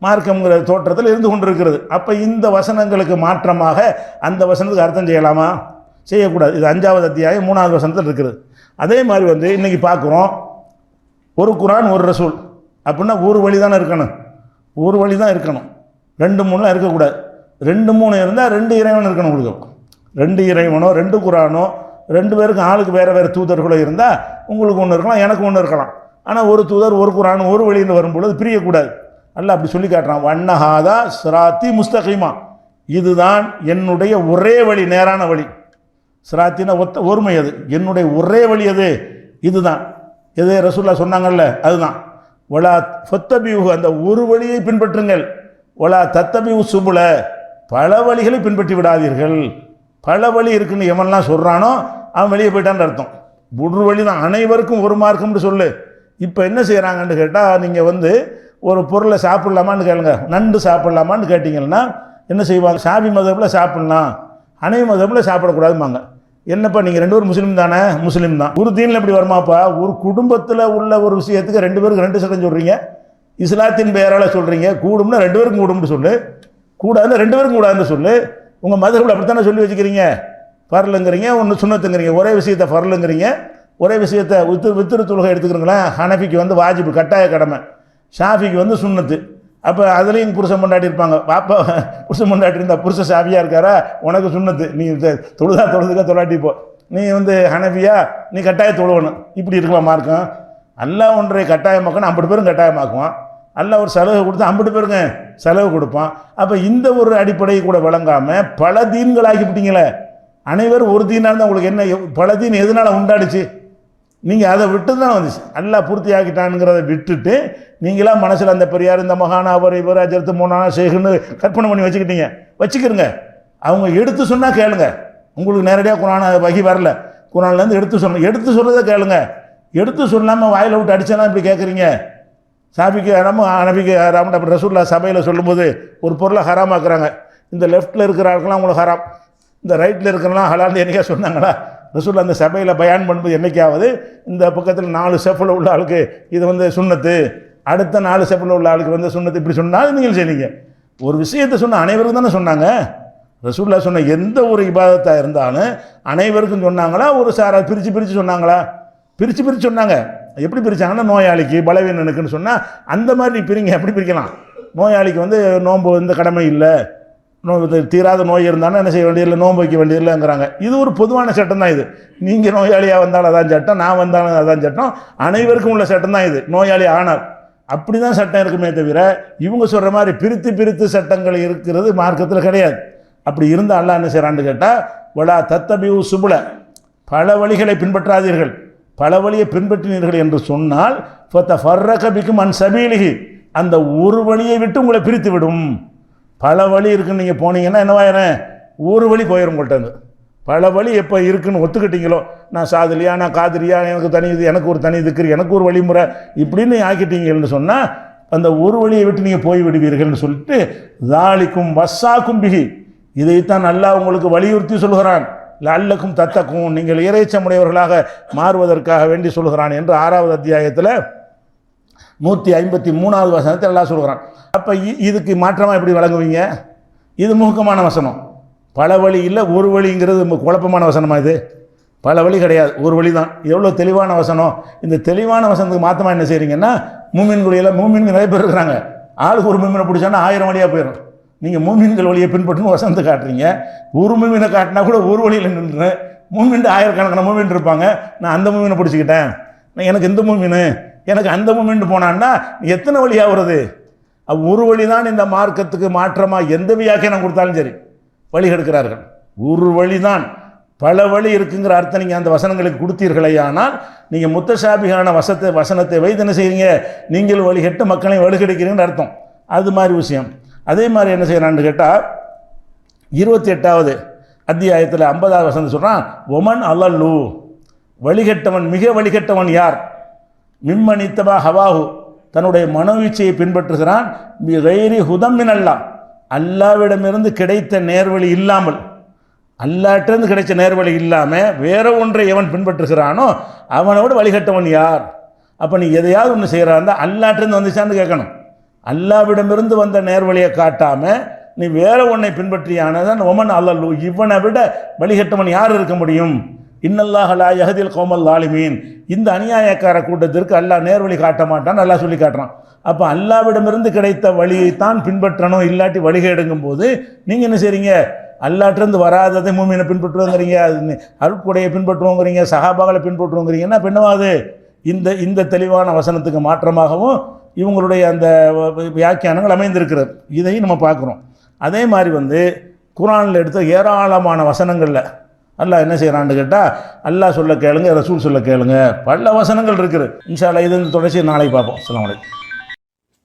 மார்க்கம்ங்கிற தோற்றத்தில் இருந்து கொண்டு இருக்கிறது. அப்போ இந்த வசனங்களுக்கு மாற்றமாக அந்த வசனத்துக்கு அர்த்தம் செய்யலாமா? செய்யக்கூடாது. இது 5வது அத்தியாயம் 3வது வசனத்தில் இருக்குது. அதே மாதிரி இன்றைக்கி பார்க்குறோம், ஒரு குரான் ஒரு ரசூல் அப்படின்னா ஒரு வழி தானே இருக்கணும், ஒரு வழி தான் இருக்கணும், 2 3 இருக்கக்கூடாது. 2 3 இருந்தால் 2 இறைவன் இருக்கணும். உங்களுக்கு 2 இறைவனோ 2 குரானோ 2 பேருக்கு ஆளுக்கு வேறு வேறு தூதர்களோ இருந்தால் உங்களுக்கு ஒன்று இருக்கலாம், எனக்கு ஒன்று இருக்கலாம். ஆனால் ஒரு தூதர் ஒரு குரான் ஒரு வழின்னு வரும்பொழுது பிரியக்கூடாது. அல்லாஹ் அப்படி சொல்லி காட்டுறான், வண்ணஹாதா சிராத்தி முஸ்தகிமா, இதுதான் என்னுடைய ஒரே வழி, நேரான வழி. சிராத்தின ஒருமை, அது என்னுடைய ஒரே வழி, அது இதுதான். எது ரசூலுல்லாஹ் சொன்னாங்கல்ல, அதுதான். ஒலா ஃபத்தபியூ, அந்த ஒரு வழியை பின்பற்றுங்கள். ஒலா தத்தபியூ சுபுல, பல வழிகளை பின்பற்றி விடாதீர்கள். பல வழி இருக்குன்னு எவன்லாம் சொல்கிறானோ அவன் வெளியே போயிட்டான்னு அர்த்தம். ஒரு வழி தான், அனைவருக்கும் ஒரு மார்க்கம்னு சொல்லு. இப்போ என்ன செய்கிறாங்கன்னு கேட்டால், நீங்கள் ஒரு பொருளை சாப்பிட்லாமான்னு கேளுங்க, நண்டு சாப்பிட்லாமான்னு கேட்டிங்கன்னா என்ன செய்வாங்க? ஷாஃபி மதப்பில் சாப்பிட்லாம், ஹனஃபி மதப்பில் சாப்பிடக்கூடாதுமாங்க. என்னப்பா நீங்கள் 2 பேரும் முஸ்லீம் தானே? முஸ்லீம் தான். ஒரு தீனில் எப்படி வருமாப்பா? ஒரு குடும்பத்தில் உள்ள ஒரு விஷயத்துக்கு 2 பேருக்கு 2 சட்டம் சொல்கிறீங்க, இஸ்லாத்தின் பெயரால் சொல்கிறீங்க. கூடும்னா 2 பேருக்கும் கூடும்னு சொல்லு, கூடாதுன்னா 2 பேருக்கும் கூடாதுன்னு சொல்லு. உங்கள் மதப்பில் அப்படித்தானே சொல்லி வச்சுக்கிறீங்க. ஃபர்லுங்கிறீங்க, ஒன்று சுன்னத்துங்கிறீங்க. ஒரே விஷயத்தை ஃபர்லுங்கிறீங்க, ஒரே விஷயத்தை வித்திரு தொழுகை எடுத்துக்கிறீங்களேன். ஹனஃபிக்கு வந்து வாஜிபு, கட்டாய கடமை, ஷாஃபிக்கு வந்து சுன்னத்து. அப்போ அதுலேயும் புருஷன் கொண்டாடி இருப்பாங்க. பாப்பா புருஷன் கொண்டாடி இருந்தா புருஷன் ஷாஃபியாக இருக்காரா? உனக்கு சுன்னத்து, நீ தொழுதுக்கா தொழாட்டி போ. நீ வந்து ஹனஃபியா, நீ கட்டாய தொழுவணும். இப்படி இருக்கலாம் மார்க்கம். அல்லாஹ் ஒன்றை கட்டாயமாக்கணும், 50 பேரும் கட்டாயமாக்குவான். அல்லாஹ் ஒரு செலவு கொடுத்து 50 பேருங்க செலவு கொடுப்பான். அப்போ இந்த ஒரு அடிப்படையை கூட விளங்காமல் பல தீன்களாக்கிவிட்டீங்களே. அனைவரும் ஒரு தீனாக இருந்தால் உங்களுக்கு என்ன? பல தீன் எதனால் உண்டாடுச்சு? நீங்கள் அதை விட்டு தான் வந்துச்சு. அல்லாஹ் பூர்த்தி ஆக்கிட்டானுங்கிறத விட்டுட்டு நீங்களாம் மனசில் அந்த பெரியார், இந்த மகானா, அவர், இவர், அஜரத்து, மோனானா, ஷேகுன்னு கற்பனை பண்ணி வச்சுக்கிட்டீங்க. வச்சுக்கிறங்க. அவங்க எடுத்து சொன்னால் கேளுங்க. உங்களுக்கு நேரடியாக குரான வகி வரல, குரான்லேருந்து எடுத்து சொல்கிறத கேளுங்க. எடுத்து சொல்லாமல் வாயில் விட்டு அடிச்சா இப்படி கேட்குறீங்க. ஷாஃபிக்கு ஹராமு, ஹனஃபிக்கு ஹராம். அப்படி ரசூலுல்லாஹ் சபையில் சொல்லும்போது ஒரு பொருளை ஹராமாக்குறாங்க. இந்த லெஃப்ட்டில் இருக்கிற ஆளுக்கெல்லாம் உங்களுக்கு ஹராம், இந்த ரைட்டில் இருக்கிறலாம் ஹலால்னு என்னைக்கா சொன்னாங்களா? ரசூலுல்லாஹ் அந்த சபையில் பயான் பண்ணும்போது என்னைக்காவது இந்த பக்கத்தில் 4 செஃப்பில் உள்ள ஆளுக்கு இது வந்து சுன்னத்து, அடுத்த 4 செஃப்பில் உள்ள ஆளுக்கு வந்து சுன்னத்து, இப்படி சொன்னால் நீங்கள் செய்வீங்க. ஒரு விஷயத்தை சொன்ன அனைவருக்கும் தானே சொன்னாங்க. ரசூலுல்லாஹ் சொன்ன எந்த ஒரு இபாதத்தாக இருந்தாலும் அனைவருக்கும் சொன்னாங்களா? ஒரு சாரா பிரித்து சொன்னாங்களா? பிரித்து சொன்னாங்க. எப்படி பிரித்தாங்கன்னா, நோயாளிக்கு, பலவீனனுக்குன்னு சொன்னால் அந்த மாதிரி நீ பிரிங்க. எப்படி பிரிக்கலாம்? நோயாளிக்கு வந்து நோன்பு இந்த கடமை இல்லை, தீராத நோய் இருந்தாலும் என்ன செய்ய வேண்டியதில்லை, நோன்பு வைக்க வேண்டியதில்லைங்கிறாங்க. இது ஒரு பொதுவான சட்டம் தான். இது நீங்கள் நோயாளியாக வந்தாலும் அதான் சட்டம், நான் வந்தாலும் அதான் சட்டம், அனைவருக்கும் உள்ள சட்டம் தான் இது. நோயாளி ஆனால் அப்படி தான் சட்டம் இருக்குமே தவிர இவங்க சொல்கிற மாதிரி பிரித்து சட்டங்கள் இருக்கிறது மார்க்கத்தில் கிடையாது. அப்படி இருந்தால் அல்லாஹ் என்ன செய்கிறான்னு கேட்டால், வலா தத்தபியூ சுபுல, பல வழிகளை பின்பற்றாதீர்கள், பல வழியை பின்பற்றினீர்கள் என்று சொன்னால் ஃபர்ரக பிக்கும் அன் சபீலிஹி, அந்த ஒரு வழியை விட்டு உங்களை பிரித்து விடும். பல வழி இருக்குன்னு நீங்கள் போனீங்கன்னா என்னவாயிரம்? ஒரு வழி போயிடும் உங்கள்கிட்ட. பல வழி எப்போ இருக்குன்னு ஒத்துக்கிட்டீங்களோ, நான் சாதிலியா, நான் காதிரியா, எனக்கு தனி இது, எனக்கு ஒரு தனி திக்ரு, எனக்கு ஒரு வழிமுறை, இப்படின்னு ஆக்கிட்டீங்கன்னு சொன்னால் அந்த ஒரு வழியை விட்டு நீங்கள் போய் விடுவீர்கள்னு சொல்லிட்டு தாலிக்கும் வஸ்ஸாக்கும் பிஹி, இதைத்தான் அல்லாஹ் உங்களுக்கு வலியுறுத்தி சொல்கிறான். லஅல்லக்கும் தத்தக்கும், நீங்கள் இறைச்சமுடையவர்களாக மாறுவதற்காக வேண்டி சொல்கிறான் என்று 6வது அத்தியாயத்தில் 153வது வசனத்தில் அல்லாஹ் சொல்கிறான். அப்போ இதுக்கு மாற்றமாக எப்படி வழங்குவீங்க? இது முகமான வசனம். பல வழி இல்லை, ஒரு வழிங்கிறது குழப்பமான வசனமாக? இது பல வழி கிடையாது, ஒரு வழி தான். எவ்வளோ தெளிவான வசனம். இந்த தெளிவான வசனத்துக்கு மாற்றமாக என்ன செய்கிறீங்கன்னா, மூமின்களில் மூமின்கள் நிறைய பேர் இருக்கிறாங்க, ஆளுக்கு ஒரு மூமினை பிடிச்சானா 1000 வழியாக போயிடும். நீங்கள் மூமின்கள் வழியை பின்பற்றணும் வசனத்தை காட்டுறீங்க. ஒரு மூமினை காட்டினா கூட ஒரு வழியில் நின்று, மூமின் 1000கணக்கான மூமின் இருப்பாங்க. நான் அந்த மூமினை பிடிச்சிக்கிட்டேன், நான் எனக்கு இந்த மூமின், எனக்கு அந்த மூமின் போனான்னா எத்தனை வழியாக வருது? ஒரு வழி தான். இந்த மார்க்கத்துக்கு மாற்றமாக எந்த வியாக்கியானம் கொடுத்தாலும் சரி வழி எடுக்கிறார்கள். ஒரு வழி தான். பல வழி இருக்குங்கிற அர்த்தம் நீங்கள் அந்த வசனங்களுக்கு கொடுத்தீர்களே, ஆனால் நீங்கள் முத்தசாபிகான வசனத்தை வைத்து என்ன செய்கிறீங்க? நீங்கள் வழிகட்டு மக்களை வழிகெடுக்கிறீங்கன்னு அர்த்தம். அது மாதிரி விஷயம். அதே மாதிரி என்ன செய்யறான்னு கேட்டால் 28வது அத்தியாயத்தில் 50வது வசனம் சொல்கிறான், ஒமன் அல்லல்லு, வழிகட்டவன், மிக வழிகட்டவன் யார்? மிம்மனித்தபா ஹவாஹு, தன்னுடைய மனோவீச்சையை பின்பற்றுகிறான். கைரி ஹுதம்மின் அல்லா, அல்லாவிடமிருந்து கிடைத்த நேர்வழி இல்லாமல், அல்லாட்டிருந்து கிடைச்ச நேர்வழி இல்லாமல் வேற ஒன்றை எவன் பின்பற்றுகிறானோ அவனோடு வழிகட்டவன் யார்? அப்போ நீ எதையாவது ஒன்று செய்கிறாருந்தா அல்லாட்டிருந்து வந்துச்சான்னு கேட்கணும். அல்லாவிடமிருந்து வந்த நேர்வழியை காட்டாமல் நீ வேற ஒன்றை பின்பற்றியானதான் ஒமன் அல்லல்லு, இவனை விட வழிகட்டவன் யார் இருக்க முடியும்? இன்னல்லாஹ் லா யஹ்தில் கௌமல் லாலிமீன், இந்த அநியாயக்கார கூட்டத்திற்கு அல்லாஹ் நேர்வழி காட்ட மாட்டான்னு அல்லாஹ் சொல்லி காட்டுறான். அப்போ அல்லாவிடமிருந்து கிடைத்த வழியைத்தான் பின்பற்றணும், இல்லாட்டி வழிகேடுங்கும் போது நீங்கள் என்ன செய்றீங்க? அல்லாட்டிருந்து வராததை மூமினை பின்பற்றுவோங்கிறீங்க, அருட்கொடையை பின்பற்றுவோங்கிறீங்க, சஹாபாக்களை பின்பற்றுவோங்கிறீங்கன்னா பெண்ணவாது இந்த தெளிவான வசனத்துக்கு மாற்றமாகவும் இவங்களுடைய அந்த வியாக்கியானங்கள் அமைந்திருக்கிறது. இதையும் நம்ம பார்க்குறோம். அதே மாதிரி குர்ஆனில் எடுத்த ஏராளமான வசனங்களில் அல்லாஹ் என்ன செய்கிறான்னு கேட்டால், அல்லாஹ் சொல்ல கேளுங்க, ரசூல் சொல்ல கேளுங்க, பல வசனங்கள் இருக்குது. இன்ஷா அல்லாஹ் இது தொடர்ச்சி நாளைக்கு பார்ப்போம். அஸ்ஸலாமு அலைக்கும்.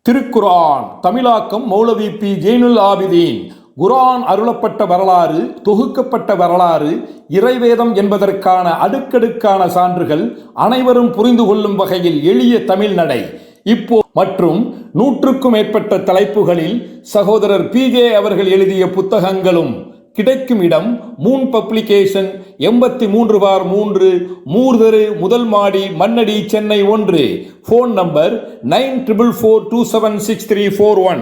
திருக்குர்ஆன் தமிழாக்கம் மௌலவி பி ஜெய்னுல் ஆபிதீன். குர்ஆன் அருளப்பட்ட வரலாறு, தொகுக்கப்பட்ட வரலாறு, இறைவேதம் என்பதற்கான அடுக்கடுக்கான சான்றுகள், அனைவரும் புரிந்து கொள்ளும் வகையில் எளிய தமிழ் நடை. இப்போ மற்றும் 100க்கும் மேற்பட்ட தலைப்புகளில் சகோதரர் PJ அவர்கள் எழுதிய புத்தகங்களும் கிடைக்கும் இடம் மூன் பப்ளிகேஷன் 83/3 மூர்தரு முதல் மாடி மண்ணடி சென்னை 1. Phone number 9442763641.